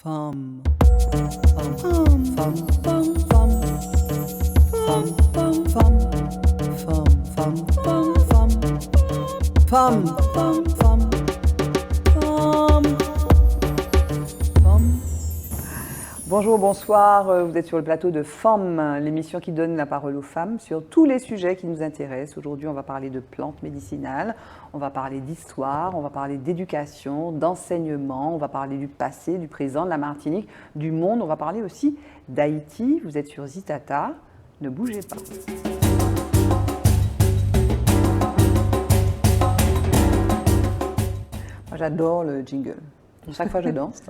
Femme. Femme. Femme. Femme. Femme. Femme. Femme. Femme. Femme. Femme. Femme. Femme. Femme. Femme. Femme. Bonjour, bonsoir, vous êtes sur le plateau de Femmes, l'émission qui donne la parole aux femmes sur tous les sujets qui nous intéressent. Aujourd'hui, on va parler de plantes médicinales, on va parler d'histoire, on va parler d'éducation, d'enseignement, on va parler du passé, du présent, de la Martinique, du monde, on va parler aussi d'Haïti. Vous êtes sur Zitata, ne bougez pas. Moi, j'adore le jingle. Chaque fois, je danse.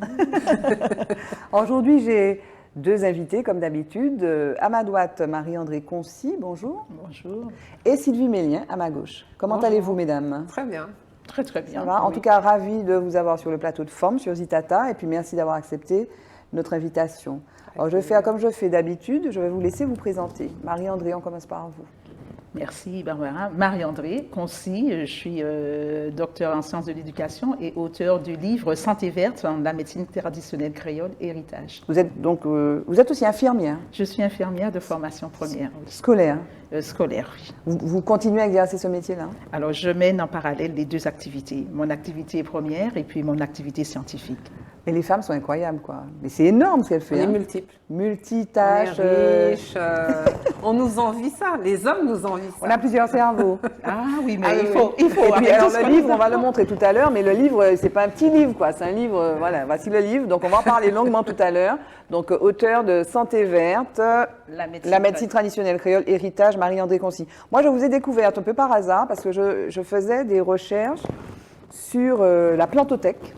Aujourd'hui, j'ai deux invités, comme d'habitude. À ma droite, Marie-André Concy, bonjour. Bonjour. Et Sylvie Mélien, à ma gauche. Comment allez-vous, mesdames? Très bien. Très, très bien. Ça va? En tout cas, ravie de vous avoir sur le plateau de Femmes, sur Zitata. Et puis, merci d'avoir accepté notre invitation. Alors, je vais faire comme je fais d'habitude. Je vais vous laisser vous présenter. Marie-André, on commence par vous. Merci Barbara. Marie-André Concy, je suis docteur en sciences de l'éducation et auteur du livre Santé verte en la médecine traditionnelle créole héritage. Vous êtes donc vous êtes aussi infirmière? Je suis infirmière de formation première. Oui. Scolaire? Scolaire, oui. Vous continuez à exercer ce métier-là? Alors, je mène en parallèle les deux activités. Mon activité première et puis mon activité scientifique. Mais les femmes sont incroyables, quoi. Mais c'est énorme ce qu'elles font. On est multiples. Multitâches. On est riches. On nous envie ça. Les hommes nous envient ça. On a plusieurs cerveaux. Ah oui, mais Ah, il faut. Et puis, alors, arrêter le livre, on va le montrer tout à l'heure, mais le livre, c'est pas un petit livre, quoi. C'est un livre, voilà, voici le livre. Donc, on va en parler longuement tout à l'heure. Donc, auteur de Santé verte, la médecine traditionnelle créole, héritage, Marie-André Concy. Moi, je vous ai découverte un peu par hasard parce que je faisais des recherches sur la plantothèque.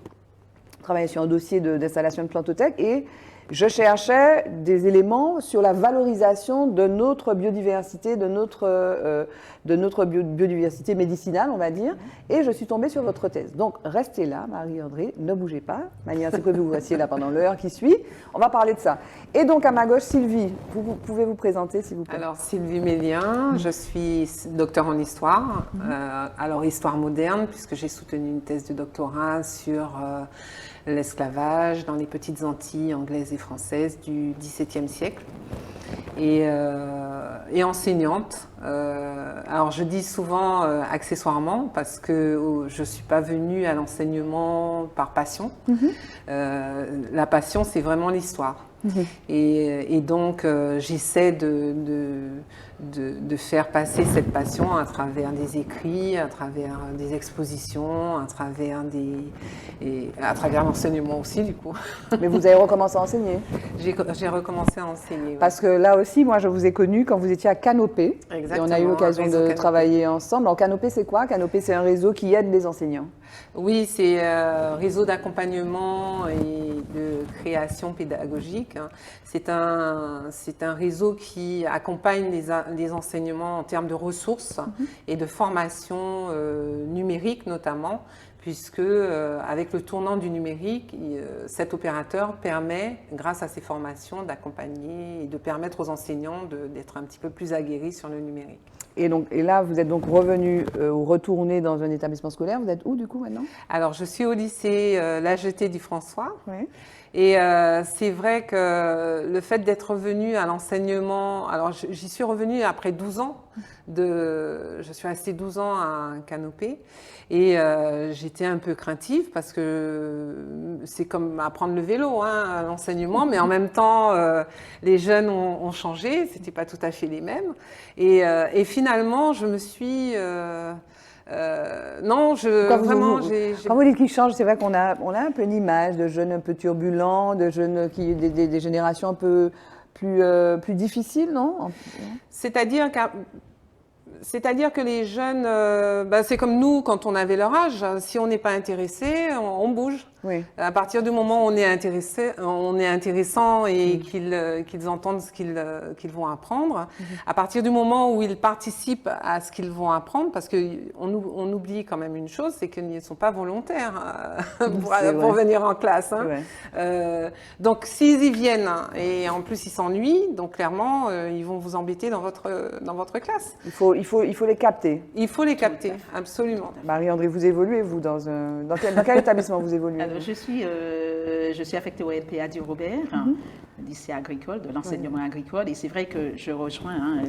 Je travaillais sur un dossier d'installation de plantothèque et je cherchais des éléments sur la valorisation de notre biodiversité, de notre biodiversité médicinale, on va dire, et je suis tombée sur votre thèse. Donc, restez là, Marie-André, ne bougez pas, de manière à ce que vous restiez là pendant l'heure qui suit. On va parler de ça. Et donc, à ma gauche, Sylvie, vous pouvez vous présenter, s'il vous plaît. Alors, Sylvie Mélien, je suis docteur en histoire. Alors, histoire moderne, puisque j'ai soutenu une thèse de doctorat sur l'esclavage dans les petites Antilles anglaises et françaises du XVIIe siècle. Et enseignante. Alors je dis souvent accessoirement parce que je ne suis pas venue à l'enseignement par passion. La passion, c'est vraiment l'histoire. Et donc j'essaie de faire passer cette passion à travers des écrits, à travers des expositions, à travers l'enseignement aussi du coup. Mais vous avez recommencé à enseigner? J'ai recommencé à enseigner. Oui. Parce que là aussi, moi je vous ai connu quand vous étiez à Canopée. Exactement. Et on a eu l'occasion de travailler ensemble. Alors Canopée, c'est quoi? Canopée, c'est un réseau qui aide les enseignants. Oui, c'est un réseau d'accompagnement et de création pédagogique. C'est un réseau qui accompagne les enseignements en termes de ressources et de formation numérique notamment, puisque avec le tournant du numérique, cet opérateur permet, grâce à ses formations, d'accompagner et de permettre aux enseignants d'être un petit peu plus aguerris sur le numérique. Et là, vous êtes donc revenu ou retourné dans un établissement scolaire. Vous êtes où du coup maintenant? Alors, je suis au lycée l'AGT du François. Oui. Et c'est vrai que le fait d'être revenu à l'enseignement, alors j'y suis revenue après 12 ans, je suis restée 12 ans à Canopée et j'étais un peu craintive parce que c'est comme apprendre le vélo, hein, l'enseignement, mais en même temps les jeunes ont changé, c'était pas tout à fait les mêmes et finalement je me suis... non, quand vous dites qu'ils changent, c'est vrai qu'on a un peu une image de jeunes un peu turbulents, de jeunes des générations un peu plus difficiles, non? C'est-à-dire que les jeunes, c'est comme nous quand on avait leur âge. Si on n'est pas intéressé, on bouge. Oui. À partir du moment où on est intéressé, on est intéressant et qu'ils entendent ce qu'ils vont apprendre. À partir du moment où ils participent à ce qu'ils vont apprendre, parce qu'on oublie quand même une chose, c'est qu'ils ne sont pas volontaires pour venir en classe. Hein. Donc s'ils y viennent et en plus ils s'ennuient, donc clairement ils vont vous embêter dans votre classe. Il faut faut les capter. Il faut les capter, absolument. Marie-André, vous évoluez, vous, dans quel établissement vous évoluez? Alors, je suis affectée au LPA du Robert, lycée agricole, de l'enseignement agricole, et c'est vrai que je rejoins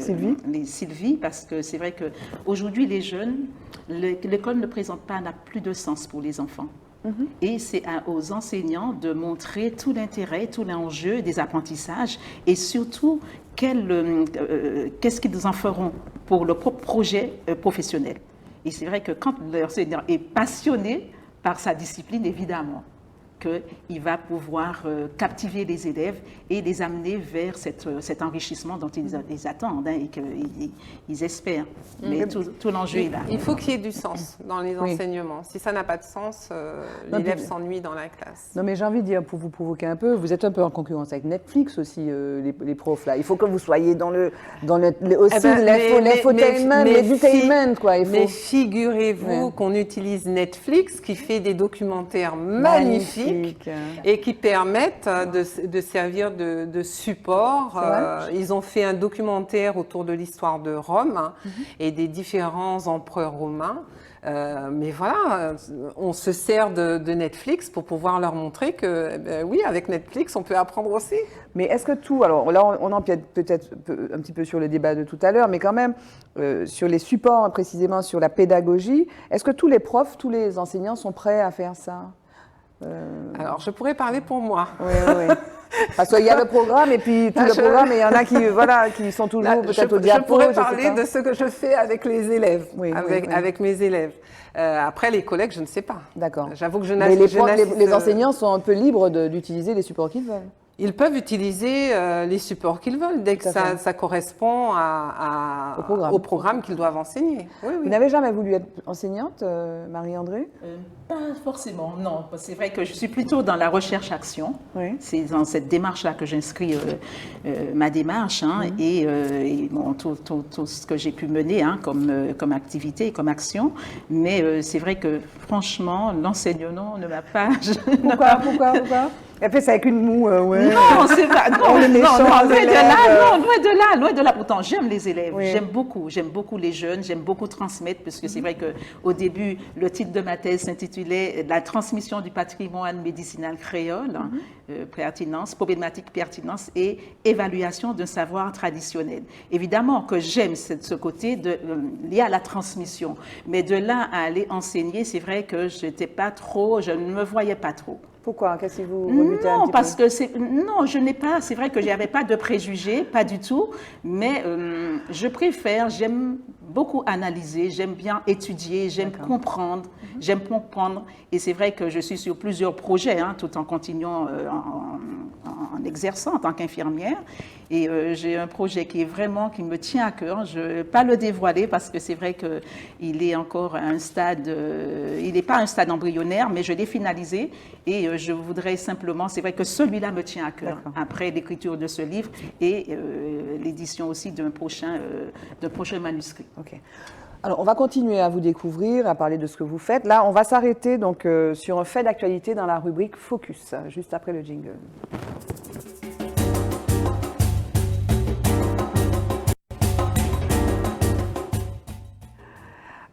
Sylvie, parce que c'est vrai qu'aujourd'hui, les jeunes, l'école n'a plus de sens pour les enfants. Et c'est aux enseignants de montrer tout l'intérêt, tout l'enjeu des apprentissages et surtout qu'est-ce qu'ils en feront pour leur propre projet professionnel. Et c'est vrai que quand l'enseignant est passionné par sa discipline, évidemment, qu'il va pouvoir captiver les élèves et les amener vers cet enrichissement dont ils attendent et qu'ils espèrent. Mais tout l'enjeu est là. Il faut qu'il y ait du sens dans les enseignements. Si ça n'a pas de sens, l'élève s'ennuie dans la classe. Non, mais j'ai envie de dire, pour vous provoquer un peu, vous êtes un peu en concurrence avec Netflix aussi, les profs, là. Il faut que vous soyez dans l'infotainment, l'edutainment, quoi. Mais figurez-vous qu'on utilise Netflix qui fait des documentaires magnifiques et qui permettent de servir de support. Ils ont fait un documentaire autour de l'histoire de Rome et des différents empereurs romains. Mais voilà, on se sert de Netflix pour pouvoir leur montrer que, oui, avec Netflix, on peut apprendre aussi. Mais est-ce que tout, alors là, on empiète peut-être un petit peu sur le débat de tout à l'heure, mais quand même, sur les supports, précisément sur la pédagogie, est-ce que tous les profs, tous les enseignants sont prêts à faire ça? Alors, je pourrais parler pour moi. Oui. Parce qu'il y a le programme et puis tout le programme, et il y en a qui sont toujours peut-être au diapo. Je pourrais parler de ce que je fais avec les élèves, avec mes élèves. Après, les collègues, je ne sais pas. D'accord. J'avoue que Mais les enseignants sont un peu libres d'utiliser les supports qu'ils veulent. Ils peuvent utiliser les supports qu'ils veulent, dès que ça correspond au programme qu'ils doivent enseigner. Oui. Vous n'avez jamais voulu être enseignante, Marie-André? Pas forcément, non. C'est vrai que je suis plutôt dans la recherche-action. C'est dans cette démarche-là que j'inscris ma démarche et tout ce que j'ai pu mener comme activité et comme action. Mais c'est vrai que, franchement, l'enseignement ne m'a pas... Pourquoi Elle fait ça avec une moue, Non, c'est pas. Non, loin de là. Pourtant, j'aime les élèves. Oui. J'aime beaucoup les jeunes. J'aime beaucoup transmettre, parce que c'est vrai qu'au début, le titre de ma thèse s'intitulait « La transmission du patrimoine médicinal créole, pertinence, problématique, pertinence et évaluation d'un savoir traditionnel ». Évidemment que j'aime ce côté lié à la transmission, mais de là à aller enseigner, c'est vrai que je ne me voyais pas trop. Pourquoi? Qu'est-ce qui vous rebutait un petit peu? Parce que c'est vrai que j'avais pas de préjugés, pas du tout, mais j'aime beaucoup analyser, j'aime bien étudier, j'aime comprendre, et c'est vrai que je suis sur plusieurs projets, tout en continuant en exerçant en tant qu'infirmière, et j'ai un projet qui me tient à cœur. Je ne vais pas le dévoiler parce que c'est vrai qu'il est encore à un stade, il n'est pas un stade embryonnaire, mais je l'ai finalisé et je voudrais simplement, c'est vrai que celui-là me tient à cœur, après l'écriture de ce livre et l'édition aussi d'un prochain manuscrit. Ok. Alors, on va continuer à vous découvrir, à parler de ce que vous faites. Là, on va s'arrêter donc sur un fait d'actualité dans la rubrique Focus, juste après le jingle.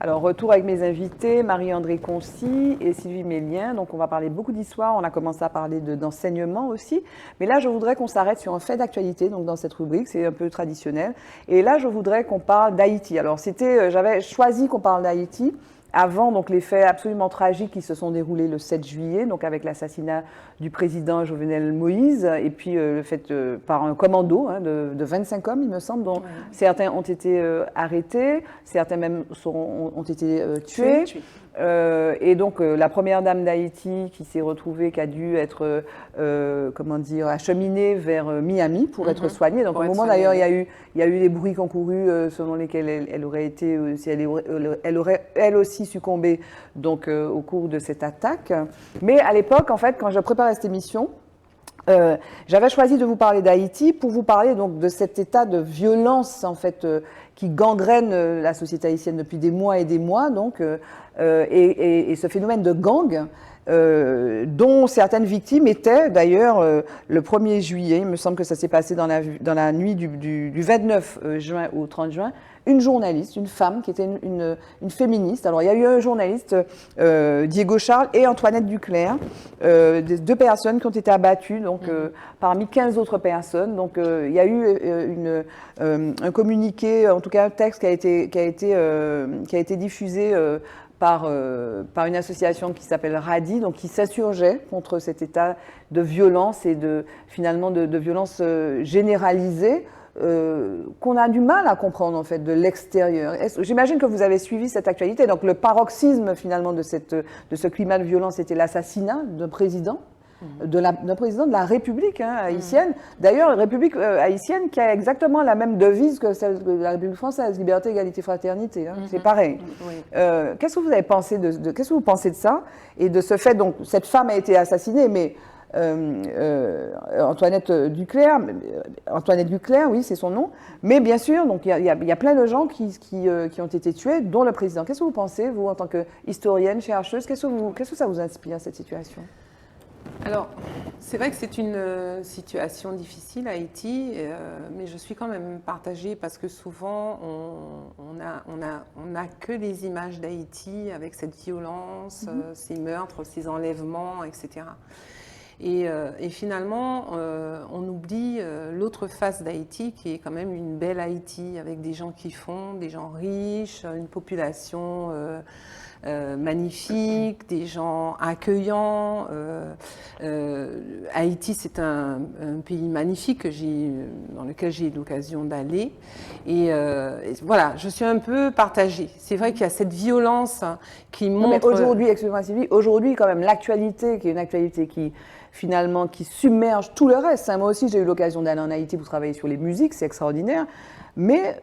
Alors, retour avec mes invités, Marie-André Concy et Sylvie Mélien. Donc, on va parler beaucoup d'histoire. On a commencé à parler d'enseignement aussi. Mais là, je voudrais qu'on s'arrête sur un fait d'actualité. Donc, dans cette rubrique, c'est un peu traditionnel. Et là, je voudrais qu'on parle d'Haïti. Alors, j'avais choisi qu'on parle d'Haïti avant donc les faits absolument tragiques qui se sont déroulés le 7 juillet, donc avec l'assassinat du président Jovenel Moïse, et puis le fait par un commando de 25 hommes, il me semble, dont certains ont été arrêtés, certains même ont été tués. Et donc la première dame d'Haïti qui s'est retrouvée, qui a dû être acheminée vers Miami pour être soignée. Donc au moment d'ailleurs, il y a eu des bruits qui ont couru selon lesquels elle aurait été, elle aurait elle aussi succombé donc au cours de cette attaque. Mais à l'époque, en fait, quand je préparais cette émission, j'avais choisi de vous parler d'Haïti pour vous parler donc de cet état de violence en fait qui gangrène la société haïtienne depuis des mois et des mois, donc et ce phénomène de gang dont certaines victimes étaient d'ailleurs le 1er juillet, il me semble que ça s'est passé dans la nuit du 29 juin au 30 juin, une journaliste, une femme qui était une féministe. Alors il y a eu un journaliste, Diego Charles et Antoinette Duclerc, deux personnes qui ont été abattues donc, parmi 15 autres personnes. Donc il y a eu un communiqué, en tout cas un texte qui a été diffusé par une association qui s'appelle RADI, donc qui s'insurgeait contre cet état de violence et finalement de violence généralisée qu'on a du mal à comprendre en fait de l'extérieur. J'imagine que vous avez suivi cette actualité. Donc le paroxysme finalement de ce climat de violence était l'assassinat d'un président. D'un président de la République haïtienne. D'ailleurs, la République haïtienne qui a exactement la même devise que celle de la République française, liberté, égalité, fraternité. C'est pareil. Oui. Qu'est-ce que vous avez pensé qu'est-ce que vous pensez de ça et de ce fait? Donc, cette femme a été assassinée, mais Antoinette Duclerc, oui, c'est son nom. Mais bien sûr, donc il y a plein de gens qui ont été tués, dont le président. Qu'est-ce que vous pensez, vous, en tant qu'historienne, chercheuse, qu'est-ce que ça vous inspire, cette situation? Alors, c'est vrai que c'est une situation difficile à Haïti, mais je suis quand même partagée parce que souvent on a que les images d'Haïti avec cette violence, ces meurtres, ces enlèvements, etc. Et finalement, on oublie l'autre face d'Haïti qui est quand même une belle Haïti avec des gens qui font, des gens riches, une population magnifique, des gens accueillants. Haïti, c'est un pays magnifique dans lequel j'ai eu l'occasion d'aller. Et voilà, je suis un peu partagée. C'est vrai qu'il y a cette violence qui montre... Mais aujourd'hui, excusez-moi Sylvie, aujourd'hui quand même l'actualité, qui est une actualité qui finalement qui submerge tout le reste. Moi aussi, j'ai eu l'occasion d'aller en Haïti pour travailler sur les musiques, c'est extraordinaire. Mais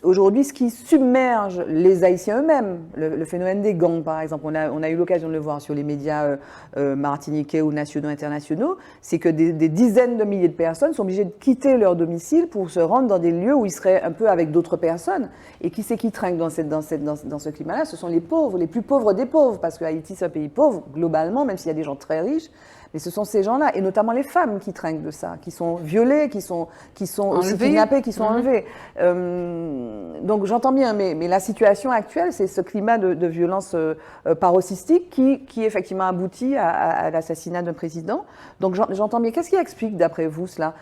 aujourd'hui, ce qui submerge les Haïtiens eux-mêmes, le phénomène des gangs, par exemple, on a eu l'occasion de le voir sur les médias martiniquais ou nationaux, internationaux, c'est que des dizaines de milliers de personnes sont obligées de quitter leur domicile pour se rendre dans des lieux où ils seraient un peu avec d'autres personnes. Et qui c'est qui trinque dans ce climat-là? Ce sont les pauvres, les plus pauvres des pauvres, parce que Haïti, c'est un pays pauvre, globalement, même s'il y a des gens très riches. Mais ce sont ces gens-là, et notamment les femmes qui trinquent de ça, qui sont violées, qui sont aussi kidnappées, qui sont enlevées. Donc j'entends bien, mais la situation actuelle, c'est ce climat de violence paroxystique qui effectivement aboutit à l'assassinat d'un président. Donc j'entends bien. Qu'est-ce qui explique, d'après vous, cela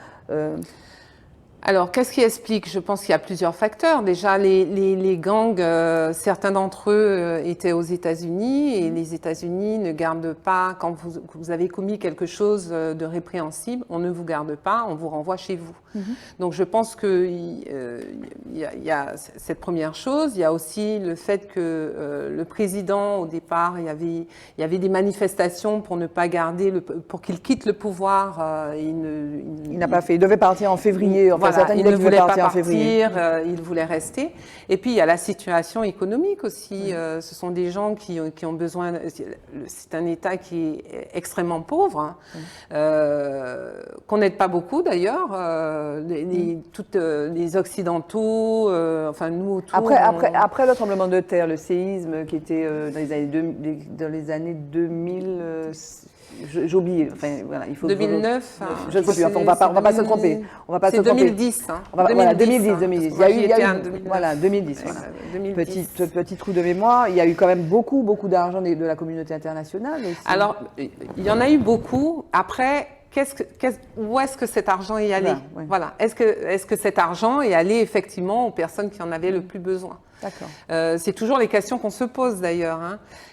Alors, qu'est-ce qui explique? Je pense qu'il y a plusieurs facteurs. Déjà, les gangs, certains d'entre eux étaient aux États-Unis et les États-Unis ne gardent pas, quand vous avez commis quelque chose de répréhensible, on ne vous garde pas, on vous renvoie chez vous. Donc, je pense qu'il y a cette première chose. Il y a aussi le fait que le président, au départ, il y avait des manifestations pour ne pas garder, pour qu'il quitte le pouvoir. Il n'a pas fait. Il devait partir en février. Enfin, voilà, il ne voulait pas partir, il voulait rester. Et puis, il y a la situation économique aussi. Ce sont des gens qui ont besoin... C'est un État qui est extrêmement pauvre, qu'on n'aide pas beaucoup d'ailleurs. Toutes les Occidentaux, enfin nous... Après le tremblement de terre, le séisme qui était dans les années 2000... J'ai oublié. Enfin, voilà, il faut 2009. Je ne sais plus. Enfin, on va pas se tromper. On va pas se tromper. 2010. Voilà, 2010. Il y a eu, 2009. voilà, 2010. Voilà. 2010. Petit trou de mémoire. Il y a eu quand même beaucoup d'argent de la communauté internationale aussi. Alors, il y en a eu beaucoup. Après, où est-ce que cet argent est allé? Voilà. Est-ce que cet argent est allé effectivement aux personnes qui en avaient le plus besoin? D'accord. C'est toujours les questions qu'on se pose d'ailleurs.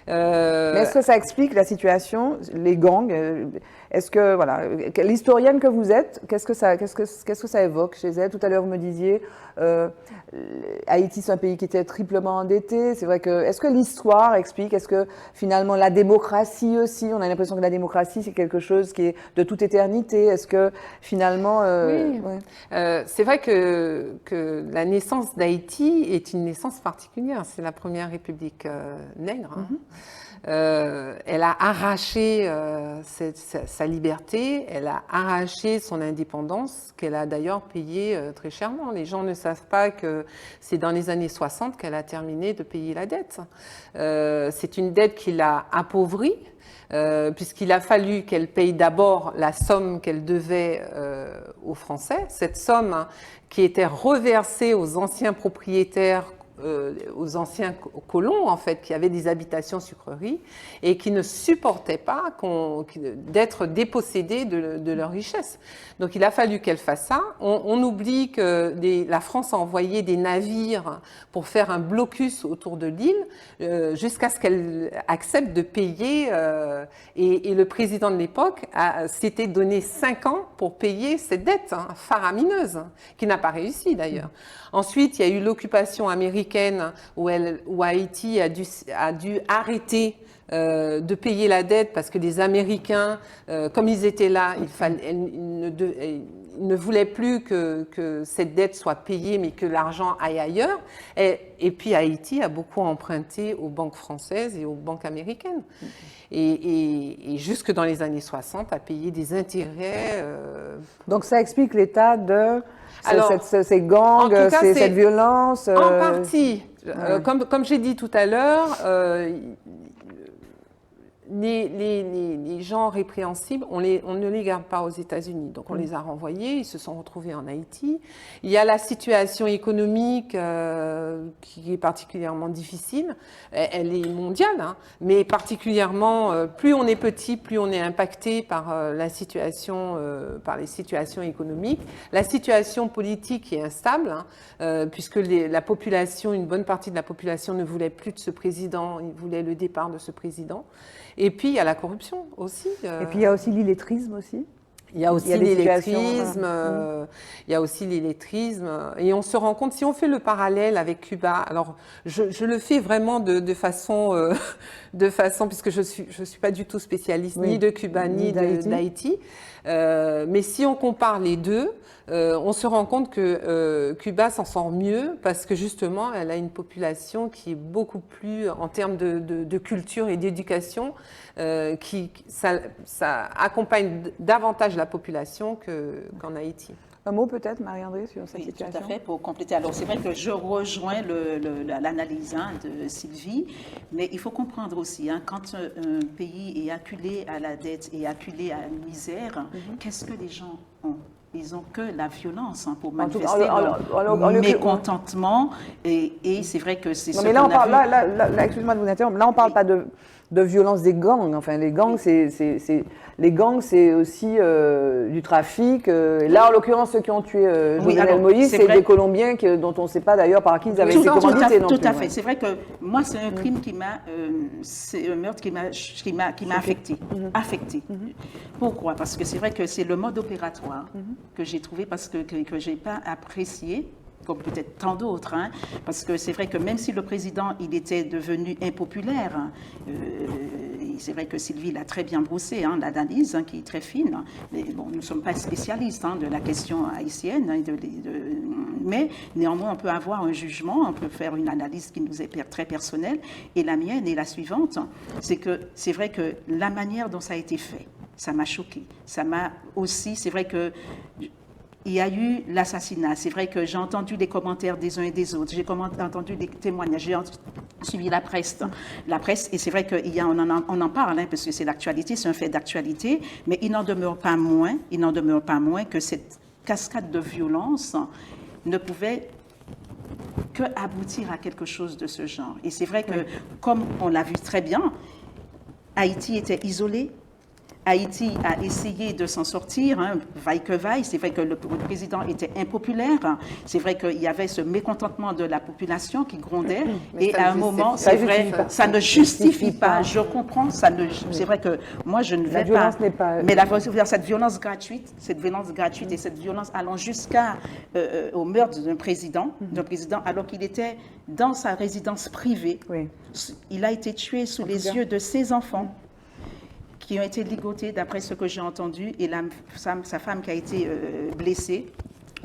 Mais est-ce que ça explique la situation, les gangs? Est-ce que, voilà, l'historienne que vous êtes, qu'est-ce que ça évoque chez elle? Tout à l'heure, vous me disiez, Haïti, c'est un pays qui était triplement endetté. C'est vrai que, est-ce que l'histoire explique? Est-ce que finalement la démocratie aussi, on a l'impression que la démocratie, c'est quelque chose qui est de toute éternité. Est-ce que finalement... oui. C'est vrai que la naissance d'Haïti est une naissance particulière. C'est la première république nègre. elle a arraché sa liberté, elle a arraché son indépendance, qu'elle a d'ailleurs payée très chèrement. Les gens ne savent pas que c'est dans les années 60 qu'elle a terminé de payer la dette. C'est une dette qui l'a appauvrie, puisqu'il a fallu qu'elle paye d'abord la somme qu'elle devait aux Français, cette somme qui était reversée aux anciens propriétaires, aux anciens colons, en fait, qui avaient des habitations sucreries et qui ne supportaient pas d'être dépossédés de leur richesse. Donc il a fallu qu'elle fasse ça. On oublie que la France a envoyé des navires pour faire un blocus autour de l'île jusqu'à ce qu'elle accepte de payer. Et le président de l'époque s'était donné 5 ans pour payer cette dette faramineuse, qui n'a pas réussi d'ailleurs. Ensuite, il y a eu l'occupation américaine où Haïti a dû arrêter de payer la dette parce que les Américains, comme ils étaient là, ils ne voulaient plus que cette dette soit payée, mais que l'argent aille ailleurs. Et puis Haïti a beaucoup emprunté aux banques françaises et aux banques américaines. Et jusque dans les années 60, a payé des intérêts. Donc ça explique l'état de ces gangs, cette violence. En partie. Comme j'ai dit tout à l'heure, les gens répréhensibles, on ne les garde pas aux États-Unis. Donc on les a renvoyés, ils se sont retrouvés en Haïti. Il y a la situation économique qui est particulièrement difficile. Elle est mondiale, mais particulièrement, plus on est petit, plus on est impacté par les situations économiques. La situation politique est instable, puisque la population, une bonne partie de la population ne voulait plus de ce président, ils voulaient le départ de ce président. Et puis, il y a la corruption aussi. Et puis, il y a aussi l'illettrisme aussi. Il y a aussi l'illettrisme. Il y a aussi l'illettrisme. Et on se rend compte, si on fait le parallèle avec Cuba, alors je le fais vraiment de façon, puisque je suis pas du tout spécialiste ni de Cuba ni d'Haïti. Mais si on compare les deux, on se rend compte que Cuba s'en sort mieux parce que justement, elle a une population qui est beaucoup plus, en termes de culture et d'éducation, ça accompagne davantage la population qu'en Haïti. Un mot peut-être, Marie-André, sur cette situation? Tout à fait, pour compléter. Alors c'est vrai que je rejoins l'analyse de Sylvie, mais il faut comprendre aussi, quand un pays est acculé à la dette et acculé à la misère, qu'est-ce que les gens ont? Ils n'ont que la violence pour manifester leur mécontentement. Et c'est vrai que c'est ce qu'on a vu. Excuse-moi de vous interrompre, là on ne parle pas de violence des gangs. Enfin, les gangs, c'est aussi du trafic. Là, en l'occurrence, ceux qui ont tué Jovenel Moïse, c'est des Colombiens dont on ne sait pas d'ailleurs par qui ils avaient été commandités. Tout à fait. C'est vrai que moi, c'est un crime c'est un meurtre qui m'a affecté. Pourquoi? Parce que c'est vrai que c'est le mode opératoire que j'ai trouvé, parce que je n'ai pas apprécié, comme peut-être tant d'autres, parce que c'est vrai que même si le président il était devenu impopulaire, c'est vrai que Sylvie l'a très bien brossé, l'analyse qui est très fine, mais bon, nous ne sommes pas spécialistes de la question haïtienne, mais néanmoins on peut avoir un jugement, on peut faire une analyse qui nous est très personnelle, et la mienne est la suivante, c'est que c'est vrai que la manière dont ça a été fait, ça m'a choquée, ça m'a aussi, c'est vrai que il y a eu l'assassinat. C'est vrai que j'ai entendu les commentaires des uns et des autres. J'ai entendu des témoignages. J'ai suivi la presse. Et c'est vrai qu'on en parle, parce que c'est l'actualité, c'est un fait d'actualité. Mais il n'en demeure pas moins que cette cascade de violence ne pouvait que aboutir à quelque chose de ce genre. Et c'est vrai que, comme on l'a vu très bien, Haïti était isolé. Haïti a essayé de s'en sortir, vaille que vaille. C'est vrai que le président était impopulaire. C'est vrai qu'il y avait ce mécontentement de la population qui grondait. Et à un moment, c'est vrai, ça ne justifie pas. Je comprends, c'est vrai que moi, je ne vais pas. Mais cette violence gratuite et cette violence allant jusqu'à au meurtre d'un président, alors qu'il était dans sa résidence privée. Oui. Il a été tué sous les yeux de ses enfants, qui ont été ligotés, d'après ce que j'ai entendu, et sa femme qui a été blessée.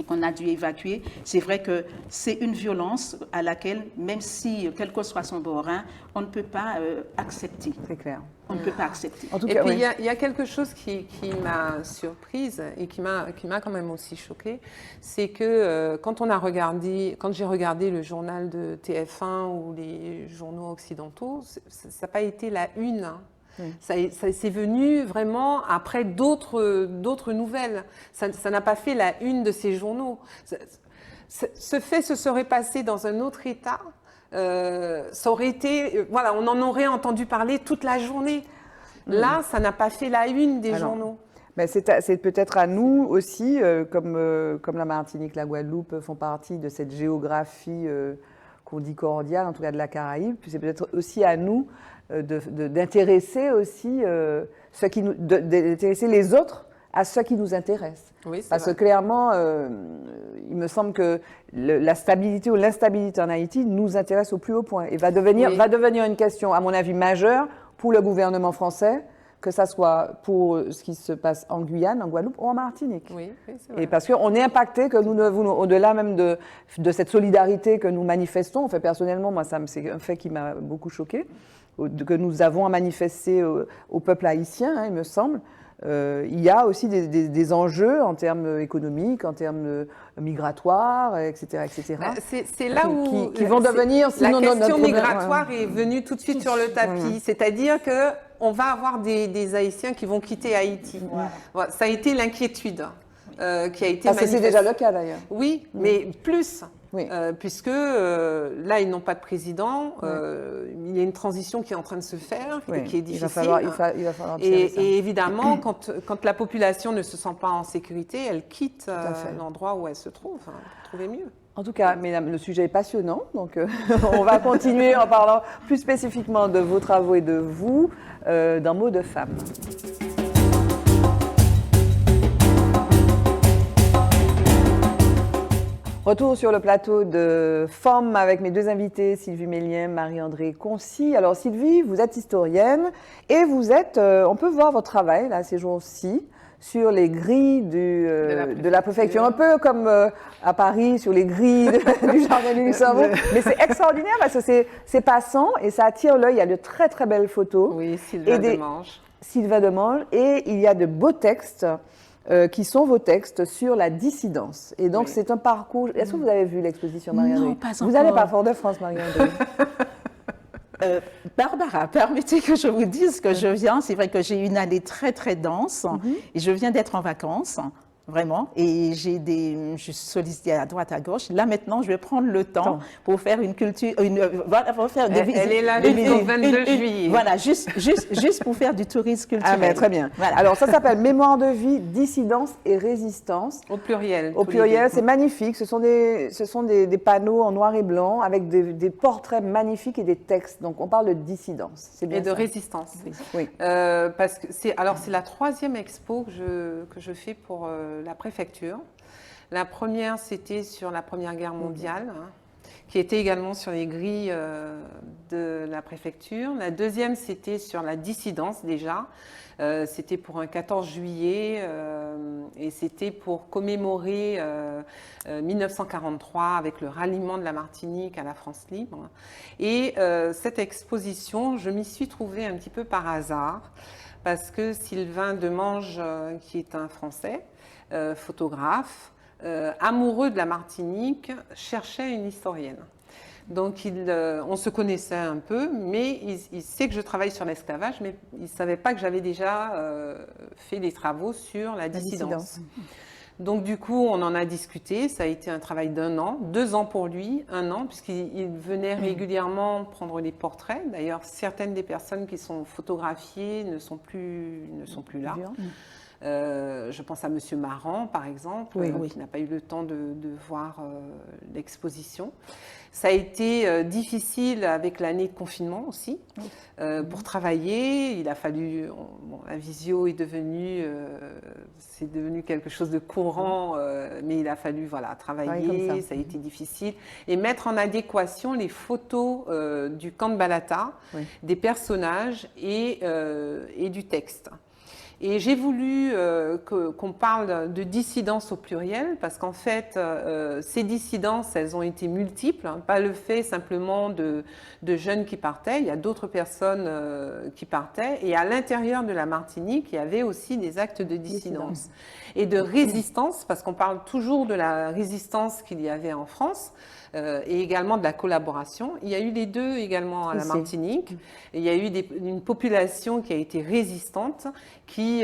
qu'on a dû évacuer. C'est vrai que c'est une violence à laquelle, même si, quel que soit son bord, on ne peut pas accepter. C'est clair. On ne peut pas accepter. En tout cas, et puis, il y a quelque chose qui m'a surprise et qui m'a quand même aussi choquée, c'est que quand j'ai regardé le journal de TF1 ou les journaux occidentaux, ça n'a pas été la une. Hein. C'est venu vraiment après d'autres nouvelles. Ça n'a pas fait la une de ces journaux. Ce fait se serait passé dans un autre État. Ça aurait été, voilà, on en aurait entendu parler toute la journée. Là, ça n'a pas fait la une des journaux. Mais c'est peut-être à nous aussi, comme la Martinique, la Guadeloupe font partie de cette géographie qu'on dit cordiale, en tout cas de la Caraïbe. Puis c'est peut-être aussi à nous d'intéresser aussi d'intéresser les autres à ce qui nous intéresse. Oui, parce que clairement, il me semble que la stabilité ou l'instabilité en Haïti nous intéresse au plus haut point et va devenir une question, à mon avis, majeure pour le gouvernement français, que ça soit pour ce qui se passe en Guyane, en Guadeloupe ou en Martinique. Oui, c'est vrai. Et parce qu'on est impacté, que nous ne voulons, au-delà même de cette solidarité que nous manifestons, en fait, personnellement, moi, c'est un fait qui m'a beaucoup choquée, que nous avons à manifester au peuple haïtien, il me semble. Il y a aussi des enjeux en termes économiques, en termes migratoires, etc. etc. C'est là où qui vont devenir, sinon, la question migratoire est venue tout de suite sur le tapis. C'est-à-dire qu'on va avoir des Haïtiens qui vont quitter Haïti. Voilà, ça a été l'inquiétude qui a été manifestée. C'est déjà le cas d'ailleurs. Oui, mais plus. Puisque là, ils n'ont pas de président. Il y a une transition qui est en train de se faire, qui est difficile. Il va falloir et évidemment, quand la population ne se sent pas en sécurité, elle quitte l'endroit où elle se trouve pour trouver mieux. En tout cas, mesdames, le sujet est passionnant, donc on va continuer en parlant plus spécifiquement de vos travaux et de vous dans Mots de Femme. Retour sur le plateau de Femmes avec mes deux invités, Sylvie Mellien, Marie-Andrée Concy. Alors Sylvie, vous êtes historienne et vous êtes, on peut voir votre travail là ces jours-ci, sur les grilles de la préfecture, un peu comme à Paris sur les grilles du Jardin du Luxembourg. Mais c'est extraordinaire parce que c'est passant et ça attire l'œil. Il y a de très très belles photos. Oui, Sylvain Demange. Sylvain Demange. Et il y a de beaux textes qui sont vos textes sur la dissidence. Et donc c'est un parcours. Est-ce que vous avez vu l'exposition, Marie-Andrée? Non, pas encore. Vous n'allez pas à Fort-de-France, Marie-Andrée? Barbara, permettez que je vous dise que je viens. C'est vrai que j'ai une année très très dense et je viens d'être en vacances, vraiment. Et je suis sollicitée à droite à gauche. Là maintenant, je vais prendre le temps pour faire une culture, pour faire des visites. Elle est là le 22 juillet. Voilà, juste pour faire du tourisme culturel. Ah mais très bien. Voilà. Alors ça s'appelle Mémoire de vie, dissidence et résistance. Au pluriel. Au pluriel, c'est magnifique. Ce sont des panneaux en noir et blanc avec des portraits magnifiques et des textes. Donc on parle de dissidence. C'est bien. Et de résistance. Oui. Parce que c'est la troisième expo que je fais pour la préfecture. La première, c'était sur la Première Guerre mondiale, qui était également sur les grilles de la préfecture. La deuxième, c'était sur la dissidence déjà. C'était pour un 14 juillet et c'était pour commémorer 1943 avec le ralliement de la Martinique à la France libre. Et cette exposition, je m'y suis trouvée un petit peu par hasard parce que Sylvain Demange, qui est un Français, photographe, amoureux de la Martinique, cherchait une historienne. Donc on se connaissait un peu, mais il sait que je travaille sur l'esclavage, mais il ne savait pas que j'avais déjà fait des travaux sur la dissidence. Donc du coup, on en a discuté, ça a été un travail d'1 an, 2 ans pour lui, 1 an, puisqu'il venait régulièrement prendre des portraits. D'ailleurs, certaines des personnes qui sont photographiées ne sont plus là. Je pense à Monsieur Marant, par exemple, qui n'a pas eu le temps de voir l'exposition. Ça a été difficile avec l'année de confinement aussi, pour travailler. Il a fallu... la visio c'est devenu quelque chose de courant, mais il a fallu travailler, ça a été difficile. Et mettre en adéquation les photos du camp de Balata, des personnages et du texte. Et j'ai voulu qu'on parle de dissidence au pluriel, parce qu'en fait, ces dissidences, elles ont été multiples, hein, pas le fait simplement de jeunes qui partaient, il y a d'autres personnes qui partaient, et à l'intérieur de la Martinique, il y avait aussi des actes de dissidence et de résistance, parce qu'on parle toujours de la résistance qu'il y avait en France, et également de la collaboration. Il y a eu les deux également à la Martinique. Et il y a eu une population qui a été résistante, qui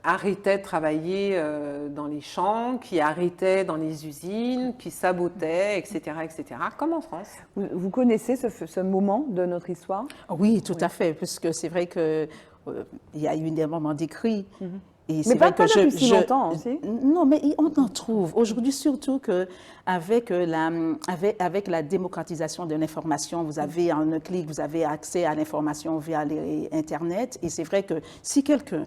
arrêtait de travailler dans les champs, qui arrêtait dans les usines, qui sabotait, etc., etc., comme en France. Vous connaissez ce moment de notre histoire? Oui, tout à fait, puisque c'est vrai qu'il y a eu des moments d'écrit. Mais pas depuis si longtemps aussi. Non, mais on en trouve. Aujourd'hui, surtout qu'avec la démocratisation de l'information, vous avez en un clic, vous avez accès à l'information via Internet. Et c'est vrai que si quelqu'un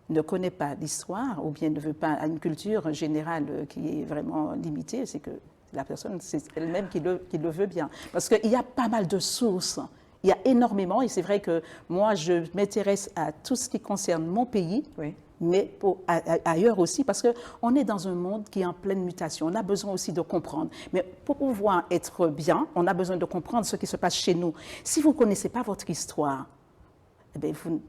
ne connaît pas l'histoire ou bien ne veut pas une culture générale qui est vraiment limitée, c'est que la personne, c'est elle-même qui le veut bien. Parce qu'il y a pas mal de sources. Il y a énormément, et c'est vrai que moi, je m'intéresse à tout ce qui concerne mon pays, mais ailleurs aussi, parce qu'on est dans un monde qui est en pleine mutation. On a besoin aussi de comprendre. Mais pour pouvoir être bien, on a besoin de comprendre ce qui se passe chez nous. Si vous ne connaissez pas votre histoire, eh bien, vous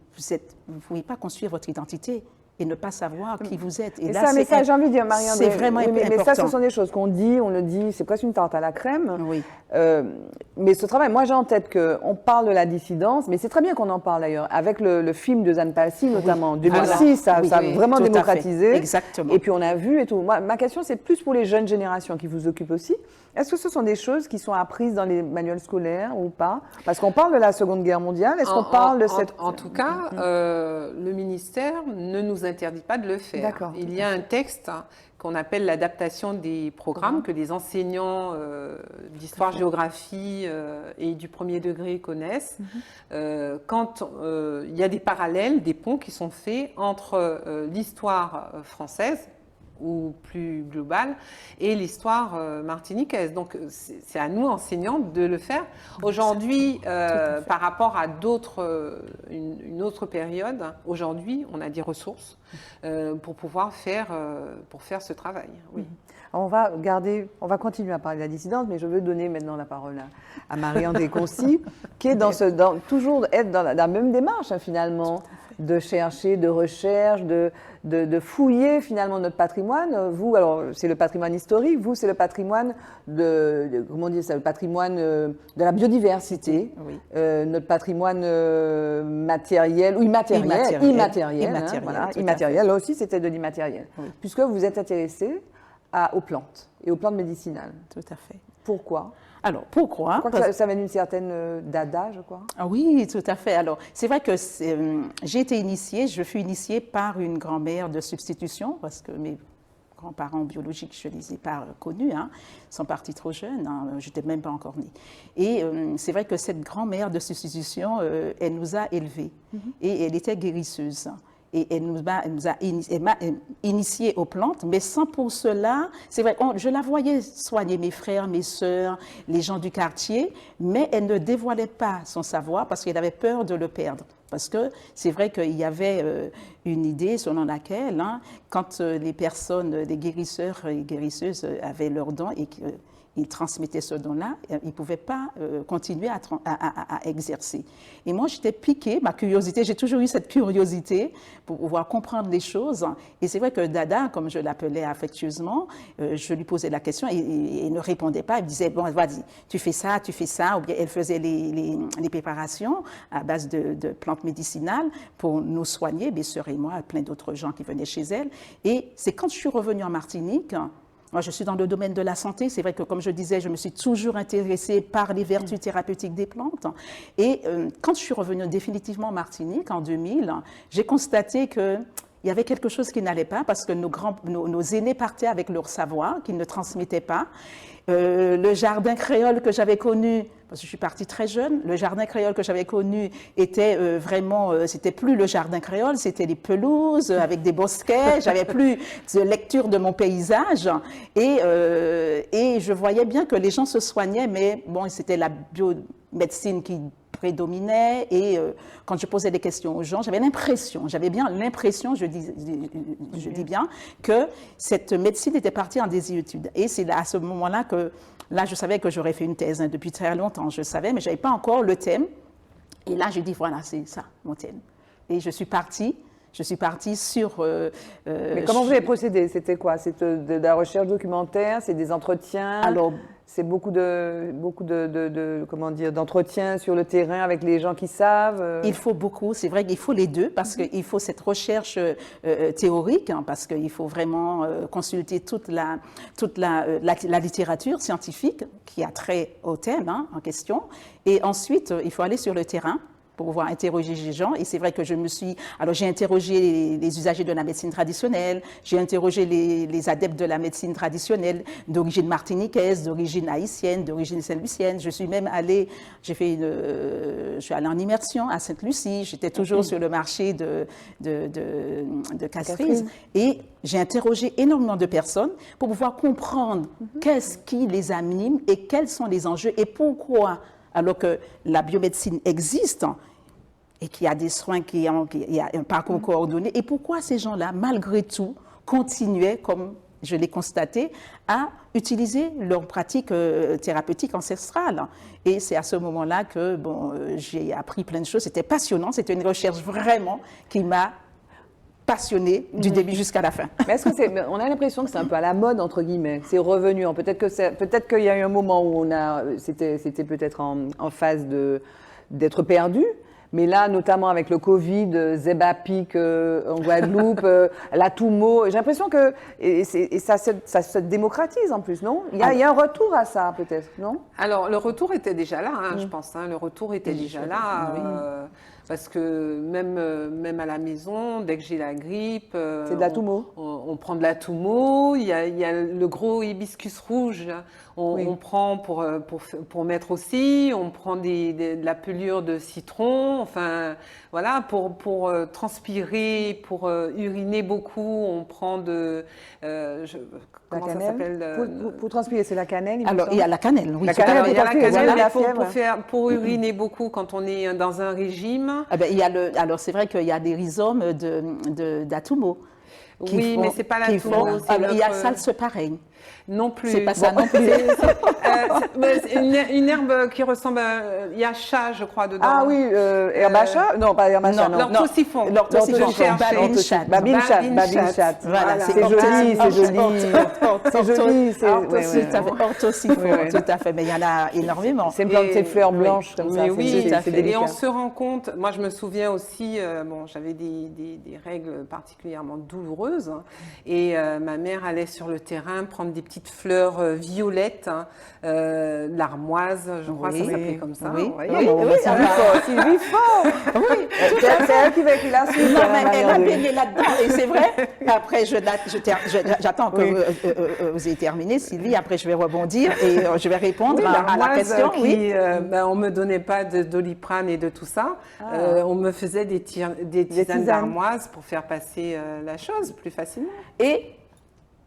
ne pouvez pas construire votre identité et ne pas savoir qui vous êtes. Et là, ça, j'ai envie de dire, Marie-André, c'est vraiment important. Mais ça, ce sont des choses qu'on dit, on le dit, c'est presque une tarte à la crème. Oui. Mais ce travail, moi j'ai en tête qu'on parle de la dissidence, mais c'est très bien qu'on en parle d'ailleurs, avec le film de Jeanne Palcy notamment. 2006, ça a vraiment démocratisé. Exactement. Et puis on a vu et tout. Moi, ma question, c'est plus pour les jeunes générations qui vous occupent aussi. Est-ce que ce sont des choses qui sont apprises dans les manuels scolaires ou pas? Parce qu'on parle de la Seconde Guerre mondiale, est-ce qu'on parle de cette... En tout cas, le ministère ne nous interdit pas de le faire. D'accord. Il y a un texte qu'on appelle l'adaptation des programmes que les enseignants d'histoire-géographie et du premier degré connaissent. Quand il y a des parallèles, des ponts qui sont faits entre l'histoire française, ou plus globale, et l'histoire martiniquaise. Donc, c'est à nous, enseignants, de le faire. Aujourd'hui, par rapport à une autre période, aujourd'hui, on a des ressources pour pouvoir faire ce travail. Oui. On va continuer à parler de la dissidence, mais je veux donner maintenant la parole à Marie-André Concy, qui est toujours être dans la même démarche, hein, finalement, de chercher, de recherche, de fouiller finalement notre patrimoine. Vous, alors c'est le patrimoine historique, vous c'est le patrimoine comment dire ça, le patrimoine de la biodiversité, oui. Notre patrimoine matériel ou immatériel, immatériel. Là aussi c'était de l'immatériel, oui. Puisque vous êtes intéressé aux plantes et aux plantes médicinales. Tout à fait. Pourquoi ? Alors, pourquoi? Je crois que ça vient d'une certaine dada, je crois. Ah oui, tout à fait. Alors, c'est vrai que je fus initiée par une grand-mère de substitution, parce que mes grands-parents biologiques, je ne les ai pas connus, hein, sont partis trop jeunes, hein, je n'étais même pas encore née. Et c'est vrai que cette grand-mère de substitution, elle nous a élevés, et elle était guérisseuse. Et elle m'a initiée aux plantes, mais sans pour cela, c'est vrai, je la voyais soigner mes frères, mes sœurs, les gens du quartier, mais elle ne dévoilait pas son savoir parce qu'elle avait peur de le perdre. Parce que c'est vrai qu'il y avait une idée selon laquelle, hein, quand les personnes, les guérisseurs et guérisseuses avaient leurs dons et qu'ils transmettaient ce don-là, ils ne pouvaient pas continuer à exercer. Et moi, j'étais piquée, ma curiosité, j'ai toujours eu cette curiosité pour pouvoir comprendre les choses. Et c'est vrai que Dada, comme je l'appelais affectueusement, je lui posais la question et il ne répondait pas. Il me disait, bon, vas-y, tu fais ça, ou bien elle faisait les préparations à base de plantes médicinales pour nous soigner, mes sœurs et moi, plein d'autres gens qui venaient chez elle. Et c'est quand je suis revenue en Martinique. Moi, je suis dans le domaine de la santé. C'est vrai que, comme je disais, je me suis toujours intéressée par les vertus thérapeutiques des plantes. Et quand je suis revenue définitivement en Martinique, en 2000, j'ai constaté qu'il y avait quelque chose qui n'allait pas parce que nos aînés partaient avec leur savoir qu'ils ne transmettaient pas. Le jardin créole que j'avais connu, parce que je suis partie très jeune, le jardin créole que j'avais connu était c'était plus le jardin créole, c'était les pelouses avec des bosquets, j'avais plus de lecture de mon paysage et je voyais bien que les gens se soignaient, mais bon, c'était la biomédecine qui prédominait et quand je posais des questions aux gens, j'avais bien l'impression, je dis bien, que cette médecine était partie en désuétude. Et c'est à ce moment-là que, je savais que j'aurais fait une thèse depuis très longtemps, je savais, mais je n'avais pas encore le thème. Et là, j'ai dit, voilà, c'est ça, mon thème. Et je suis partie sur... Mais comment vous avez procédé? C'était quoi? C'est de la recherche documentaire? C'est des entretiens? Alors, c'est beaucoup d'entretiens sur le terrain avec les gens qui savent? Il faut beaucoup, c'est vrai qu'il faut les deux, parce qu'il faut cette recherche théorique, parce qu'il faut vraiment consulter toute la littérature scientifique qui a trait au thème en question. Et ensuite, il faut aller sur le terrain pour pouvoir interroger les gens. Et c'est vrai que j'ai interrogé les usagers de la médecine traditionnelle, j'ai interrogé les adeptes de la médecine traditionnelle d'origine martiniquaise, d'origine haïtienne, d'origine saint-lucienne. Je suis allée en immersion à Sainte-Lucie. J'étais toujours sur le marché de Castries. Et j'ai interrogé énormément de personnes pour pouvoir comprendre qu'est-ce qui les anime et quels sont les enjeux et pourquoi, alors que la biomédecine existe et qu'il y a des soins, qu'il y a un parcours coordonné, et pourquoi ces gens-là, malgré tout, continuaient, comme je l'ai constaté, à utiliser leurs pratiques thérapeutiques ancestrales. Et c'est à ce moment-là que j'ai appris plein de choses. C'était passionnant, c'était une recherche vraiment qui m'a passionnée du début jusqu'à la fin. Mais on a l'impression que c'est un peu à la mode, entre guillemets, c'est revenu. Peut-être qu'il y a eu un moment où c'était peut-être en phase d'être perdu. Mais là, notamment avec le Covid, Zebapic en Guadeloupe, la Toumo, j'ai l'impression que ça se démocratise en plus, non? Il y a un retour à ça, peut-être, non? Alors, le retour était déjà là, je pense. Le retour était déjà là. Parce que même à la maison, dès que j'ai la grippe, c'est de la Toumo. On prend de la Toumo. Il y a le gros hibiscus rouge. On prend pour mettre aussi. On prend de la pelure de citron. Enfin, voilà, pour transpirer, pour uriner beaucoup, on prend comment ça s'appelle pour transpirer, c'est la cannelle. Alors, il y a la cannelle, oui. Il y a la cannelle pour uriner beaucoup quand on est dans un régime. Alors, c'est vrai qu'il y a des rhizomes d'Atumo. Oui, mais c'est pas la Toumo. Il y a salsepareil. Non plus. C'est pas ça non plus. C'est une herbe qui ressemble à... Il y a chat, je crois, dedans. Ah oui, herbe à chat? Non, pas herbe à chat, non. L'orthosiphon. Babinchat. Voilà, c'est joli. Orthosiphon, tout à fait. Mais il y en a énormément. C'est une plante de fleurs blanches comme ça. Oui, et on se rend compte... Moi, je me souviens aussi, j'avais des règles particulièrement douloureuses. Et ma mère allait sur le terrain prendre des petites fleurs violettes, l'armoise, je crois que ça s'appelait comme ça. Oui, Sylvie Fort. Oui, c'est elle qui l'a su. Elle a baigné là-dedans, et c'est vrai. Après, j'attends que vous ayez terminé, Sylvie. Après, je vais rebondir et je vais répondre à la question. On ne me donnait pas de Doliprane et de tout ça. On me faisait des tisanes d'armoise pour faire passer la chose plus facilement. Et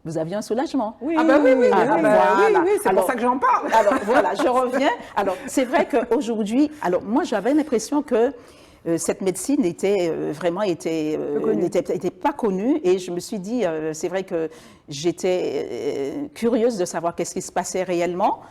vous aviez un soulagement. Oui, oui, c'est pour ça que j'en parle. Alors voilà, je reviens. Alors c'est vrai qu'aujourd'hui, moi j'avais l'impression que cette médecine n'était pas connue, et je me suis dit, c'est vrai que j'étais curieuse de savoir qu'est-ce qui se passait réellement,